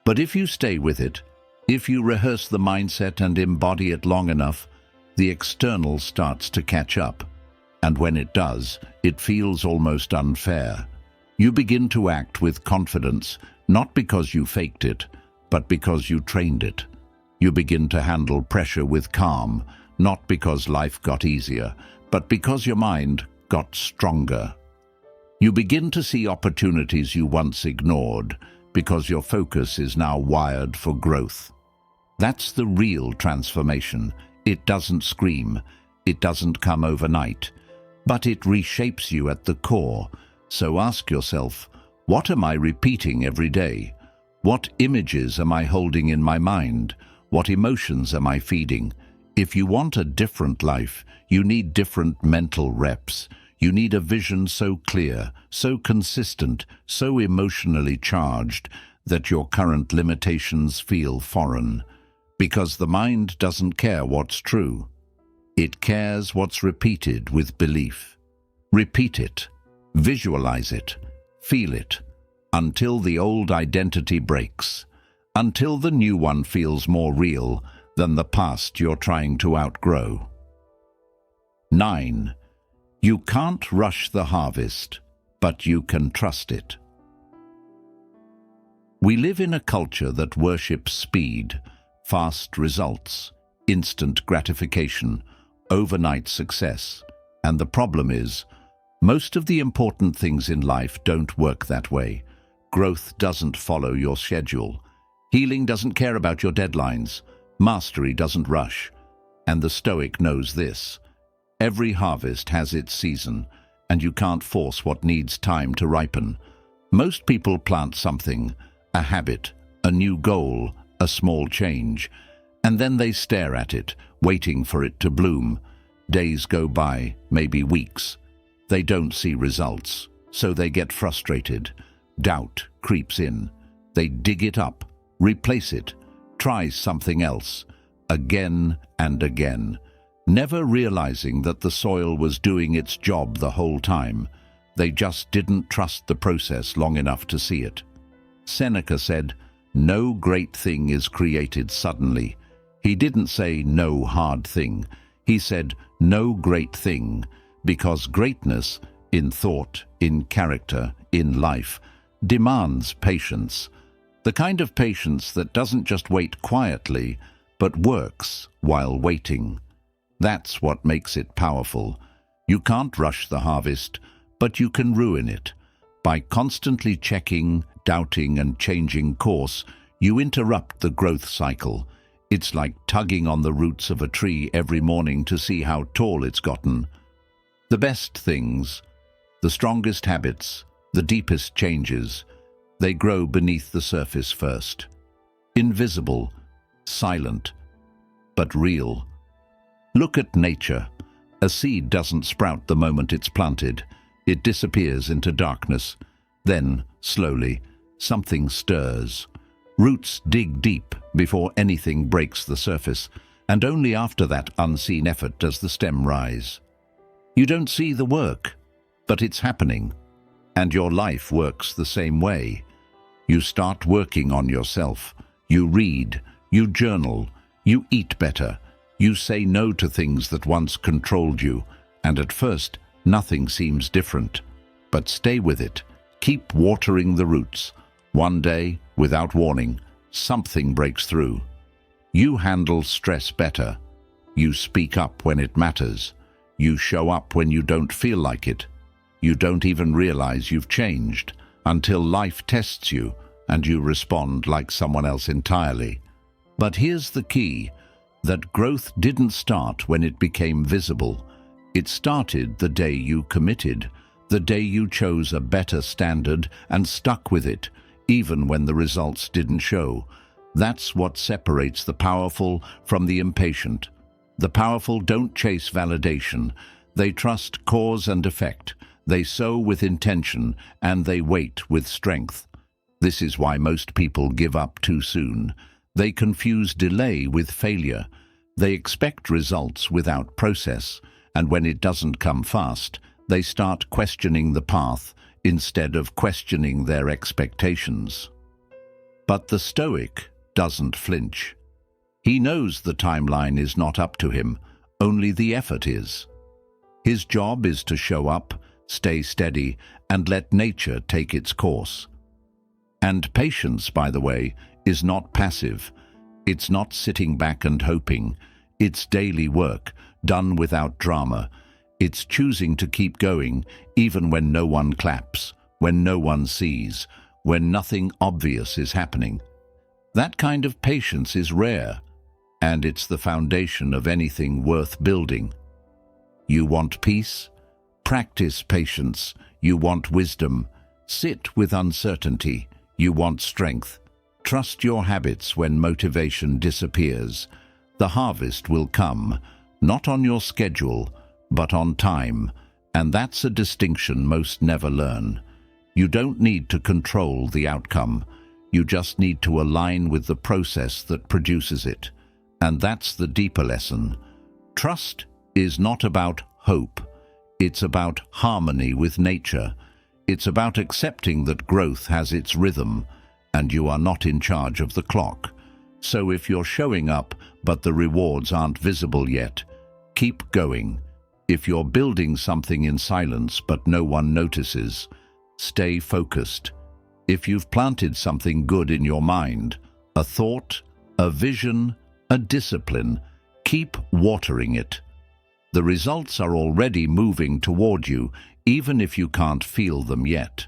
But if you stay with it, if you rehearse the mindset and embody it long enough, the external starts to catch up. And when it does, it feels almost unfair. You begin to act with confidence, not because you faked it, but because you trained it. You begin to handle pressure with calm, not because life got easier, but because your mind got stronger. You begin to see opportunities you once ignored, because your focus is now wired for growth. That's the real transformation. It doesn't scream, it doesn't come overnight, but it reshapes you at the core. So ask yourself, what am I repeating every day? What images am I holding in my mind? What emotions am I feeding? If you want a different life, you need different mental reps. You need a vision so clear, so consistent, so emotionally charged that your current limitations feel foreign. Because the mind doesn't care what's true. It cares what's repeated with belief. Repeat it, visualize it, feel it, until the old identity breaks, until the new one feels more real than the past you're trying to outgrow. 9. You can't rush the harvest, but you can trust it. We live in a culture that worships speed, fast results, instant gratification, overnight success. And the problem is, most of the important things in life don't work that way. Growth doesn't follow your schedule. Healing doesn't care about your deadlines. Mastery doesn't rush. And the Stoic knows this. Every harvest has its season, and you can't force what needs time to ripen. Most people plant something, a habit, a new goal, a small change, and then they stare at it, waiting for it to bloom. Days go by, maybe weeks. They don't see results, so they get frustrated. Doubt creeps in. They dig it up, replace it, try something else, again and again, never realizing that the soil was doing its job the whole time. They just didn't trust the process long enough to see it. Seneca said, "No great thing is created suddenly." He didn't say no hard thing. He said no great thing, because greatness, in thought, in character, in life, demands patience. The kind of patience that doesn't just wait quietly, but works while waiting. That's what makes it powerful. You can't rush the harvest, but you can ruin it. By constantly checking, doubting, and changing course, you interrupt the growth cycle. It's like tugging on the roots of a tree every morning to see how tall it's gotten. The best things, the strongest habits, the deepest changes, they grow beneath the surface first. Invisible, silent, but real. Look at nature. A seed doesn't sprout the moment it's planted. It disappears into darkness. Then, slowly, something stirs. Roots dig deep before anything breaks the surface, and only after that unseen effort does the stem rise. You don't see the work, but it's happening. And your life works the same way. You start working on yourself. You read, you journal, you eat better. You say no to things that once controlled you, and at first, nothing seems different. But stay with it. Keep watering the roots. One day, without warning, something breaks through. You handle stress better. You speak up when it matters. You show up when you don't feel like it. You don't even realize you've changed until life tests you and you respond like someone else entirely. But here's the key, that growth didn't start when it became visible. It started the day you committed, the day you chose a better standard and stuck with it, even when the results didn't show. That's what separates the powerful from the impatient. The powerful don't chase validation. They trust cause and effect. They sow with intention, and they wait with strength. This is why most people give up too soon. They confuse delay with failure. They expect results without process, and when it doesn't come fast, they start questioning the path instead of questioning their expectations. But the Stoic doesn't flinch. He knows the timeline is not up to him, only the effort is. His job is to show up, stay steady, and let nature take its course. And patience, by the way, is not passive. It's not sitting back and hoping. It's daily work, done without drama. It's choosing to keep going, even when no one claps, when no one sees, when nothing obvious is happening. That kind of patience is rare, and it's the foundation of anything worth building. You want peace? Practice patience. You want wisdom? Sit with uncertainty. You want strength? Trust your habits when motivation disappears. The harvest will come, not on your schedule, but on time, and that's a distinction most never learn. You don't need to control the outcome. You just need to align with the process that produces it. And that's the deeper lesson. Trust is not about hope. It's about harmony with nature. It's about accepting that growth has its rhythm, and you are not in charge of the clock. So if you're showing up, but the rewards aren't visible yet, keep going. If you're building something in silence, but no one notices, stay focused. If you've planted something good in your mind, a thought, a vision, a discipline, keep watering it. The results are already moving toward you, even if you can't feel them yet.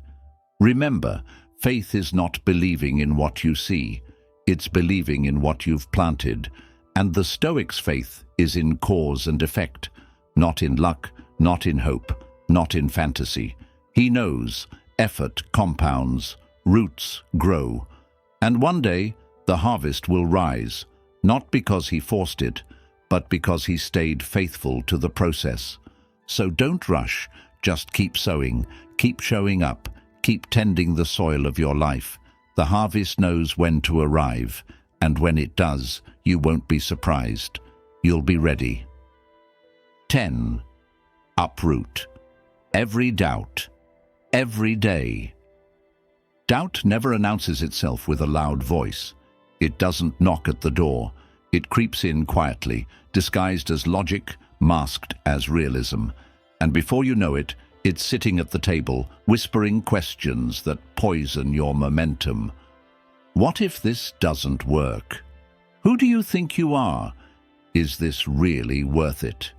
Remember, faith is not believing in what you see. It's believing in what you've planted. And the Stoic's faith is in cause and effect, not in luck, not in hope, not in fantasy. He knows effort compounds, roots grow, and one day the harvest will rise, not because he forced it, but because he stayed faithful to the process. So don't rush, just keep sowing, keep showing up, keep tending the soil of your life. The harvest knows when to arrive, and when it does, you won't be surprised. You'll be ready. 10. Uproot. Every doubt. Every day. Doubt never announces itself with a loud voice. It doesn't knock at the door. It creeps in quietly, disguised as logic, masked as realism. And before you know it, it's sitting at the table, whispering questions that poison your momentum. What if this doesn't work? Who do you think you are? Is this really worth it?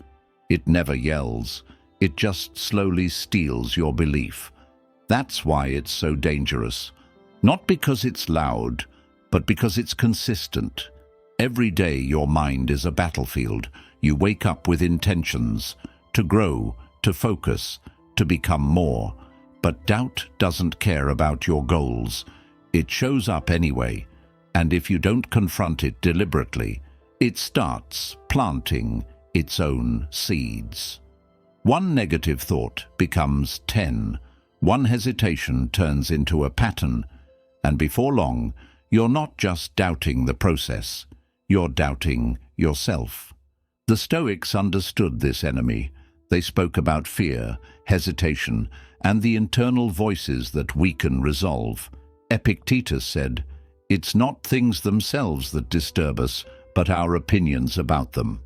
It never yells. It just slowly steals your belief. That's why it's so dangerous. Not because it's loud, but because it's consistent. Every day your mind is a battlefield. You wake up with intentions to grow, to focus, to become more. But doubt doesn't care about your goals. It shows up anyway, and if you don't confront it deliberately, it starts planting its own seeds. One negative thought becomes 10. One hesitation turns into a pattern, and before long, you're not just doubting the process, you're doubting yourself. The Stoics understood this enemy. They spoke about fear, hesitation, and the internal voices that weaken resolve. Epictetus said, "It's not things themselves that disturb us, but our opinions about them."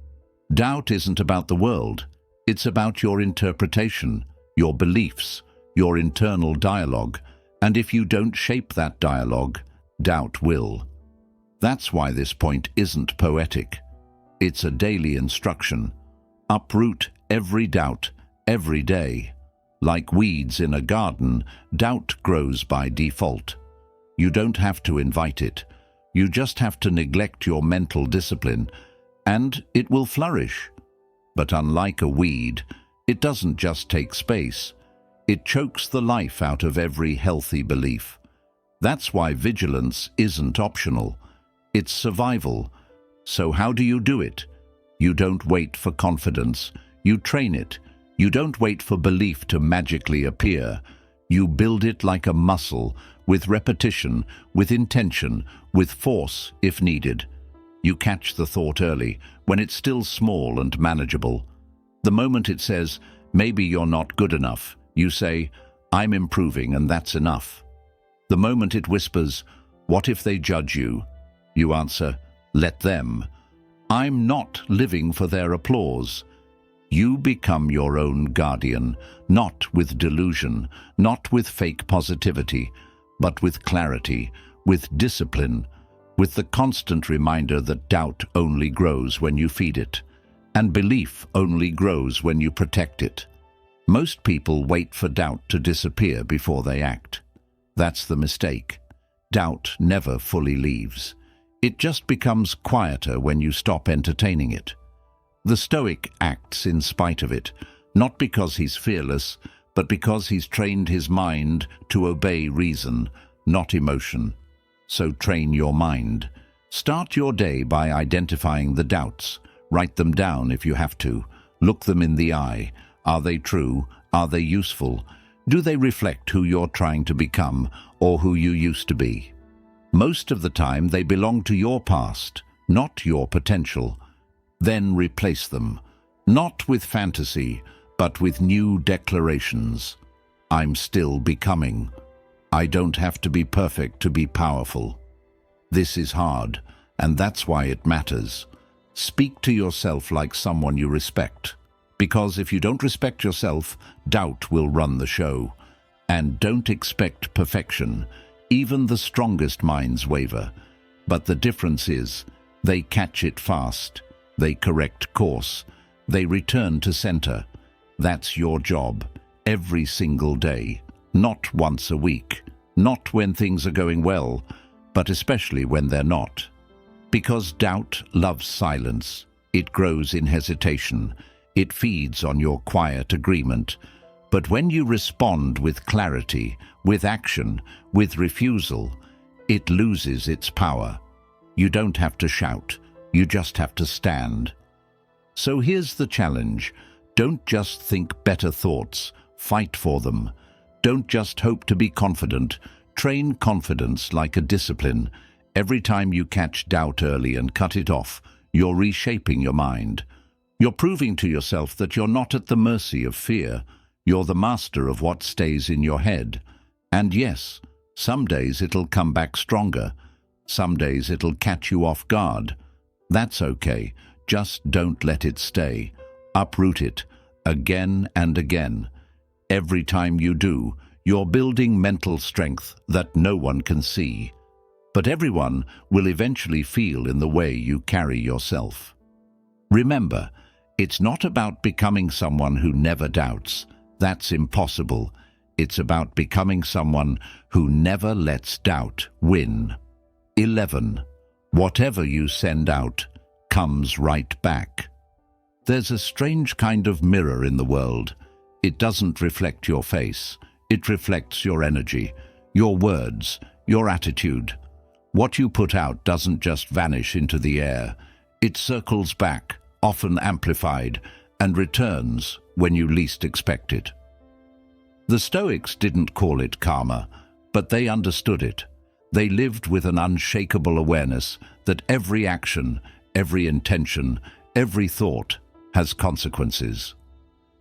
Doubt isn't about the world. It's about your interpretation, your beliefs, your internal dialogue. And if you don't shape that dialogue, doubt will. That's why this point isn't poetic. It's a daily instruction. Uproot every doubt, every day. Like weeds in a garden, doubt grows by default. You don't have to invite it. You just have to neglect your mental discipline, and it will flourish. But unlike a weed, it doesn't just take space. It chokes the life out of every healthy belief. That's why vigilance isn't optional. It's survival. So how do you do it? You don't wait for confidence. You train it. You don't wait for belief to magically appear. You build it like a muscle, with repetition, with intention, with force if needed. You catch the thought early, when it's still small and manageable. The moment it says, maybe you're not good enough, you say, I'm improving and that's enough. The moment it whispers, what if they judge you? You answer, let them. I'm not living for their applause. You become your own guardian, not with delusion, not with fake positivity, but with clarity, with discipline, with the constant reminder that doubt only grows when you feed it, and belief only grows when you protect it. Most people wait for doubt to disappear before they act. That's the mistake. Doubt never fully leaves. It just becomes quieter when you stop entertaining it. The Stoic acts in spite of it, not because he's fearless, but because he's trained his mind to obey reason, not emotion. So train your mind. Start your day by identifying the doubts. Write them down if you have to. Look them in the eye. Are they true? Are they useful? Do they reflect who you're trying to become or who you used to be? Most of the time they belong to your past, not your potential. Then replace them, not with fantasy, but with new declarations. I'm still becoming. I don't have to be perfect to be powerful. This is hard, and that's why it matters. Speak to yourself like someone you respect, because if you don't respect yourself, doubt will run the show. And don't expect perfection. Even the strongest minds waver. But the difference is, they catch it fast. They correct course. They return to center. That's your job, every single day. Not once a week. Not when things are going well, but especially when they're not. Because doubt loves silence. It grows in hesitation. It feeds on your quiet agreement. But when you respond with clarity, with action, with refusal, it loses its power. You don't have to shout. You just have to stand. So here's the challenge. Don't just think better thoughts. Fight for them. Don't just hope to be confident. Train confidence like a discipline. Every time you catch doubt early and cut it off, you're reshaping your mind. You're proving to yourself that you're not at the mercy of fear. You're the master of what stays in your head. And yes, some days it'll come back stronger. Some days it'll catch you off guard. That's okay. Just don't let it stay. Uproot it, again and again. Every time you do, you're building mental strength that no one can see. But everyone will eventually feel in the way you carry yourself. Remember, it's not about becoming someone who never doubts. That's impossible. It's about becoming someone who never lets doubt win. 11. Whatever you send out comes right back. There's a strange kind of mirror in the world. It doesn't reflect your face. It reflects your energy, your words, your attitude. What you put out doesn't just vanish into the air. It circles back, often amplified, and returns when you least expect it. The Stoics didn't call it karma, but they understood it. They lived with an unshakable awareness that every action, every intention, every thought has consequences.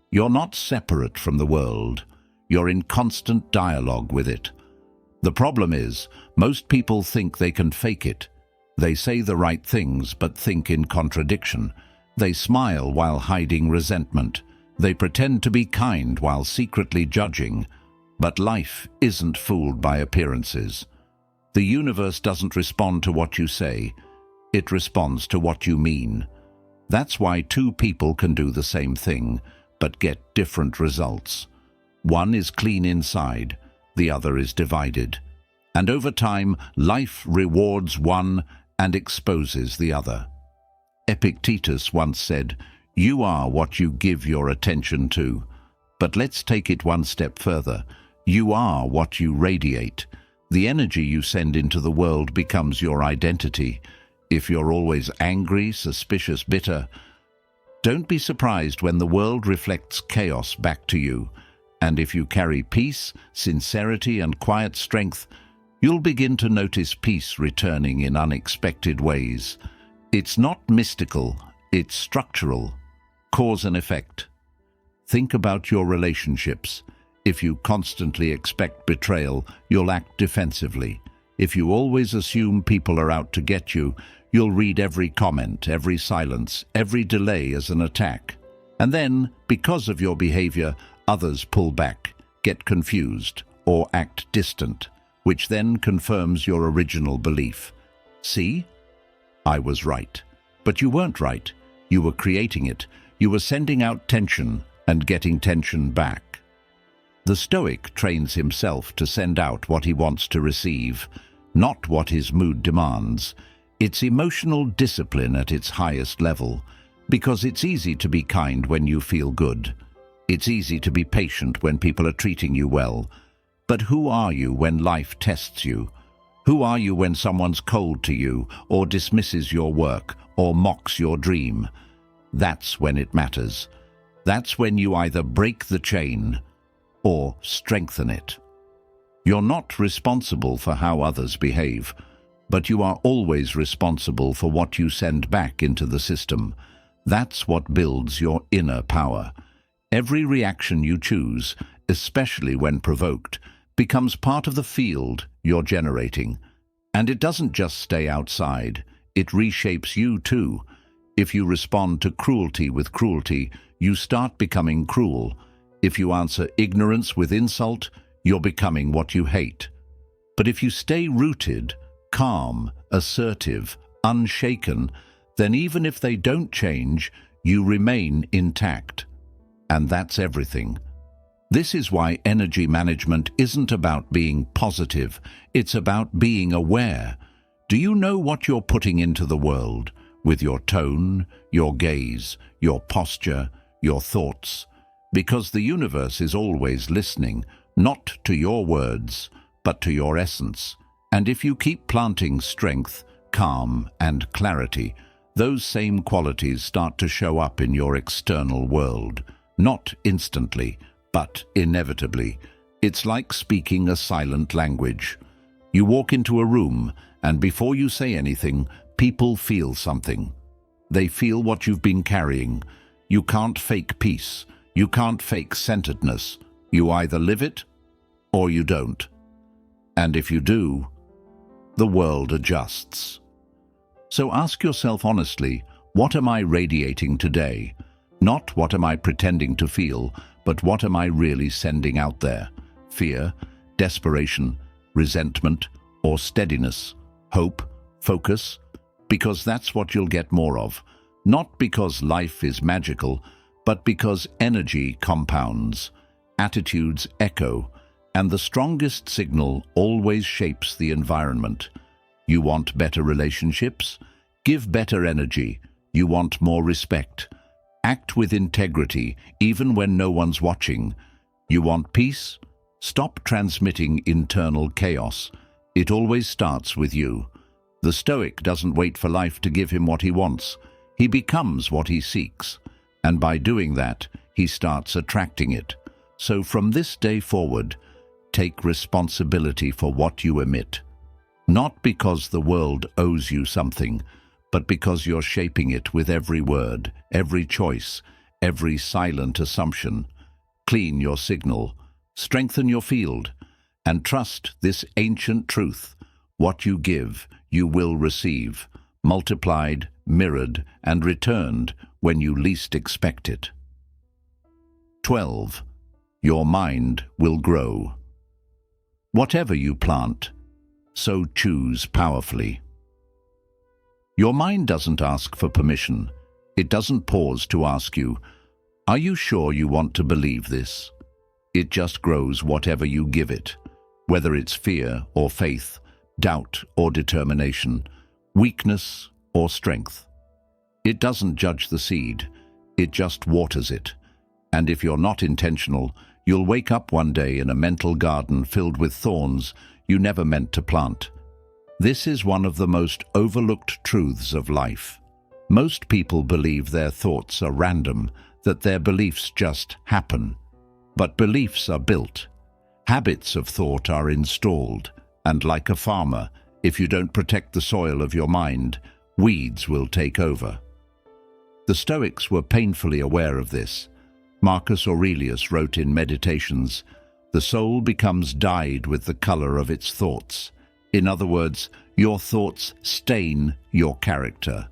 You're not separate from the world. You're in constant dialogue with it. The problem is, most people think they can fake it. They say the right things but think in contradiction. They smile while hiding resentment. They pretend to be kind while secretly judging. But life isn't fooled by appearances. The universe doesn't respond to what you say, it responds to what you mean. That's why two people can do the same thing, but get different results. One is clean inside, the other is divided. And over time, life rewards one and exposes the other. Epictetus once said, "You are what you give your attention to." But let's take it one step further. You are what you radiate. The energy you send into the world becomes your identity. If you're always angry, suspicious, bitter, don't be surprised when the world reflects chaos back to you. And if you carry peace, sincerity, and quiet strength, you'll begin to notice peace returning in unexpected ways. It's not mystical, it's structural. Cause and effect. Think about your relationships. If you constantly expect betrayal, you'll act defensively. If you always assume people are out to get you, you'll read every comment, every silence, every delay as an attack. And then, because of your behavior, others pull back, get confused, or act distant, which then confirms your original belief. See? I was right. But you weren't right. You were creating it. You were sending out tension and getting tension back. The Stoic trains himself to send out what he wants to receive, not what his mood demands. It's emotional discipline at its highest level, because it's easy to be kind when you feel good. It's easy to be patient when people are treating you well. But who are you when life tests you? Who are you when someone's cold to you, or dismisses your work, or mocks your dream? That's when it matters. That's when you either break the chain or strengthen it. You're not responsible for how others behave, but you are always responsible for what you send back into the system. That's what builds your inner power. Every reaction you choose, especially when provoked, becomes part of the field you're generating. And it doesn't just stay outside, it reshapes you too. If you respond to cruelty with cruelty, you start becoming cruel. If you answer ignorance with insult, you're becoming what you hate. But if you stay rooted, calm, assertive, unshaken, then even if they don't change, you remain intact. And that's everything. This is why energy management isn't about being positive, it's about being aware. Do you know what you're putting into the world? With your tone, your gaze, your posture, your thoughts? Because the universe is always listening, not to your words, but to your essence. And if you keep planting strength, calm, and clarity, those same qualities start to show up in your external world. Not instantly, but inevitably. It's like speaking a silent language. You walk into a room, and before you say anything, people feel something. They feel what you've been carrying. You can't fake peace. You can't fake centeredness. You either live it, or you don't. And if you do, the world adjusts. So ask yourself honestly, what am I radiating today? Not what am I pretending to feel, but what am I really sending out there? Fear, desperation, resentment, or steadiness, hope, focus? Because that's what you'll get more of. Not because life is magical, but because energy compounds, attitudes echo, and the strongest signal always shapes the environment. You want better relationships? Give better energy. You want more respect? Act with integrity, even when no one's watching. You want peace? Stop transmitting internal chaos. It always starts with you. The Stoic doesn't wait for life to give him what he wants. He becomes what he seeks. And by doing that, he starts attracting it. So from this day forward, take responsibility for what you emit. Not because the world owes you something, but because you're shaping it with every word, every choice, every silent assumption. Clean your signal, strengthen your field, and trust this ancient truth. What you give, you will receive, multiplied, mirrored, and returned when you least expect it. 12. Your mind will grow. Whatever you plant, so choose powerfully. Your mind doesn't ask for permission. It doesn't pause to ask you, "Are you sure you want to believe this?" It just grows whatever you give it, whether it's fear or faith, doubt or determination, weakness or strength. It doesn't judge the seed, it just waters it. And if you're not intentional, you'll wake up one day in a mental garden filled with thorns you never meant to plant. This is one of the most overlooked truths of life. Most people believe their thoughts are random, that their beliefs just happen. But beliefs are built. Habits of thought are installed. And like a farmer, if you don't protect the soil of your mind, weeds will take over. The Stoics were painfully aware of this. Marcus Aurelius wrote in Meditations, "The soul becomes dyed with the color of its thoughts." In other words, your thoughts stain your character.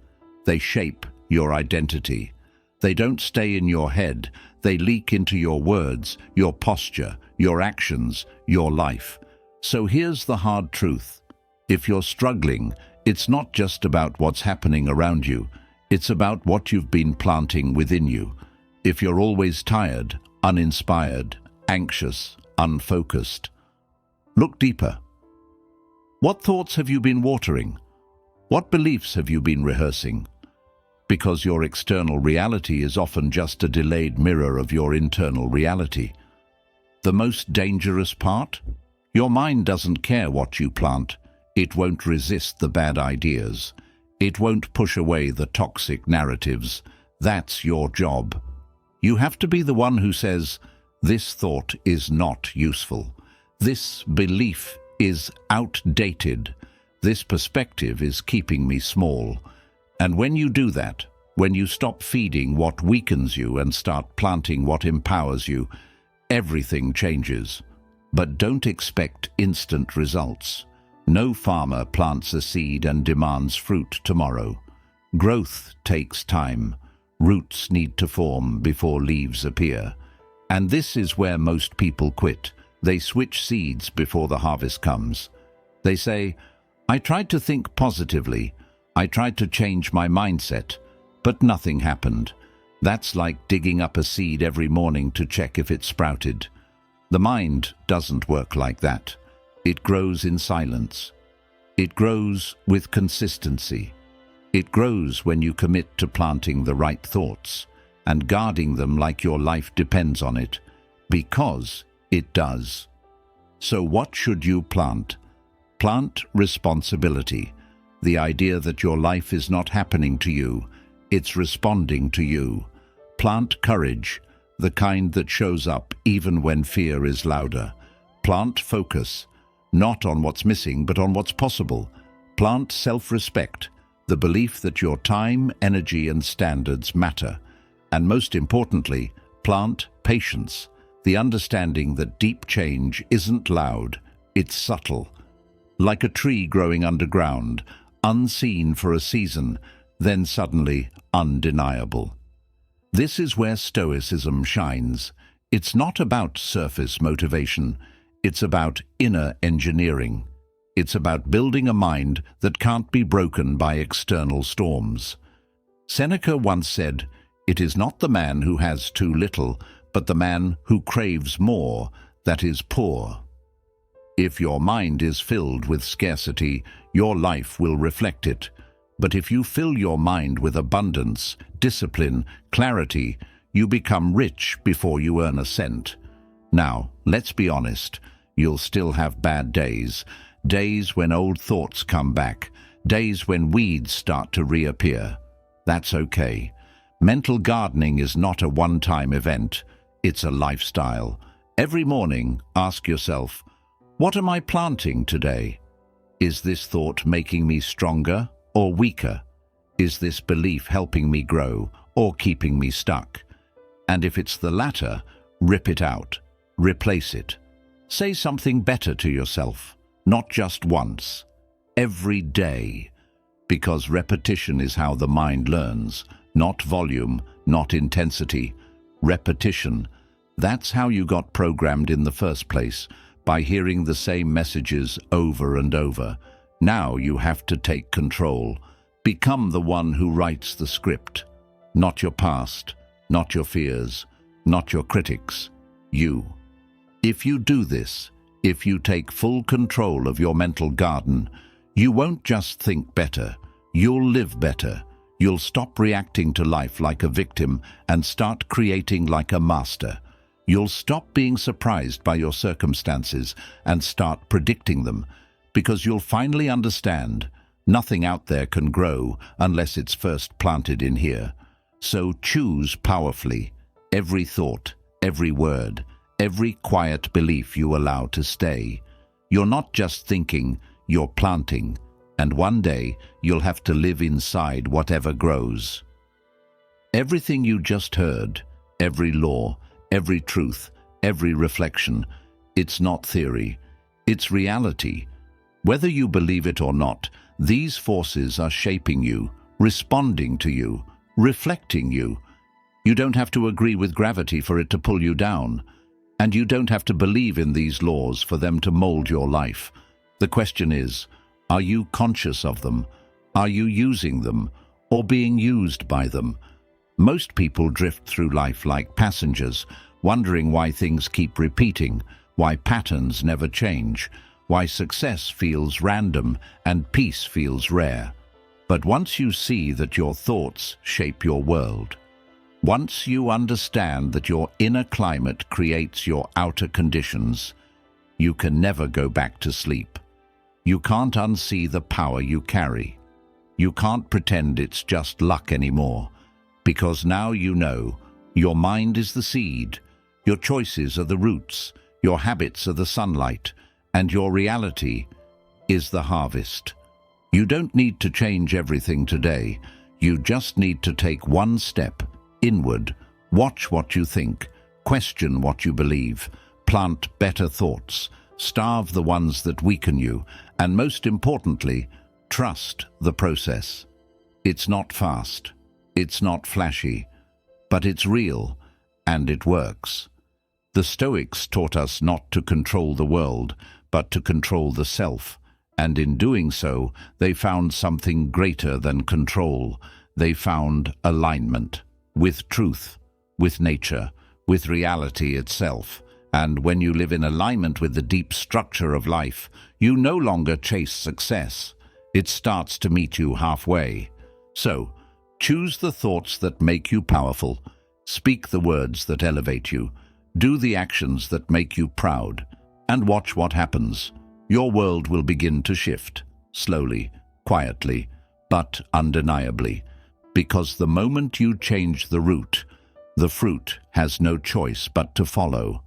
They shape your identity. They don't stay in your head, they leak into your words, your posture, your actions, your life. So here's the hard truth. If you're struggling, it's not just about what's happening around you, it's about what you've been planting within you. If you're always tired, uninspired, anxious, unfocused, look deeper. What thoughts have you been watering? What beliefs have you been rehearsing? Because your external reality is often just a delayed mirror of your internal reality. The most dangerous part? Your mind doesn't care what you plant. It won't resist the bad ideas. It won't push away the toxic narratives. That's your job. You have to be the one who says, "This thought is not useful. This belief is outdated. This perspective is keeping me small." And when you do that, when you stop feeding what weakens you and start planting what empowers you, everything changes. But don't expect instant results. No farmer plants a seed and demands fruit tomorrow. Growth takes time. Roots need to form before leaves appear. And this is where most people quit. They switch seeds before the harvest comes. They say, "I tried to think positively. I tried to change my mindset, but nothing happened." That's like digging up a seed every morning to check if it sprouted. The mind doesn't work like that. It grows in silence. It grows with consistency. It grows when you commit to planting the right thoughts and guarding them like your life depends on it, because it does. So what should you plant? Plant responsibility. The idea that your life is not happening to you, it's responding to you. Plant courage, the kind that shows up even when fear is louder. Plant focus, not on what's missing but on what's possible. Plant self-respect, the belief that your time, energy and standards matter. And most importantly, plant patience, the understanding that deep change isn't loud, it's subtle. Like a tree growing underground, unseen for a season, then suddenly undeniable. This is where Stoicism shines. It's not about surface motivation, it's about inner engineering. It's about building a mind that can't be broken by external storms. Seneca once said, "It is not the man who has too little, but the man who craves more that is poor." If your mind is filled with scarcity, your life will reflect it. But if you fill your mind with abundance, discipline, clarity, you become rich before you earn a cent. Now, let's be honest, you'll still have bad days. Days when old thoughts come back. Days when weeds start to reappear. That's okay. Mental gardening is not a one-time event. It's a lifestyle. Every morning, ask yourself, what am I planting today? Is this thought making me stronger or weaker? Is this belief helping me grow or keeping me stuck? And if it's the latter, rip it out. Replace it. Say something better to yourself, not just once, every day. Because repetition is how the mind learns, not volume, not intensity. Repetition. That's how you got programmed in the first place, by hearing the same messages over and over. Now you have to take control. Become the one who writes the script. Not your past, not your fears, not your critics. You. If you do this, if you take full control of your mental garden, you won't just think better, you'll live better. You'll stop reacting to life like a victim and start creating like a master. You'll stop being surprised by your circumstances and start predicting them, because you'll finally understand nothing out there can grow unless it's first planted in here. So choose powerfully every thought, every word, every quiet belief you allow to stay. You're not just thinking, you're planting, and one day you'll have to live inside whatever grows. Everything you just heard, every law, every truth, every reflection, it's not theory, it's reality. Whether you believe it or not, these forces are shaping you, responding to you, reflecting you. You don't have to agree with gravity for it to pull you down, and you don't have to believe in these laws for them to mold your life. The question is, are you conscious of them? Are you using them or being used by them? Most people drift through life like passengers, wondering why things keep repeating, why patterns never change, why success feels random and peace feels rare. But once you see that your thoughts shape your world, once you understand that your inner climate creates your outer conditions, you can never go back to sleep. You can't unsee the power you carry. You can't pretend it's just luck anymore, because now you know your mind is the seed, your choices are the roots, your habits are the sunlight, and your reality is the harvest. You don't need to change everything today. You just need to take one step inward, watch what you think, question what you believe, plant better thoughts, starve the ones that weaken you, and most importantly, trust the process. It's not fast, it's not flashy, but it's real, and it works. The Stoics taught us not to control the world, but to control the self, and in doing so, they found something greater than control. They found alignment with truth, with nature, with reality itself. And when you live in alignment with the deep structure of life, you no longer chase success. It starts to meet you halfway. So, choose the thoughts that make you powerful, speak the words that elevate you, do the actions that make you proud, and watch what happens. Your world will begin to shift, slowly, quietly, but undeniably. Because the moment you change the root, the fruit has no choice but to follow.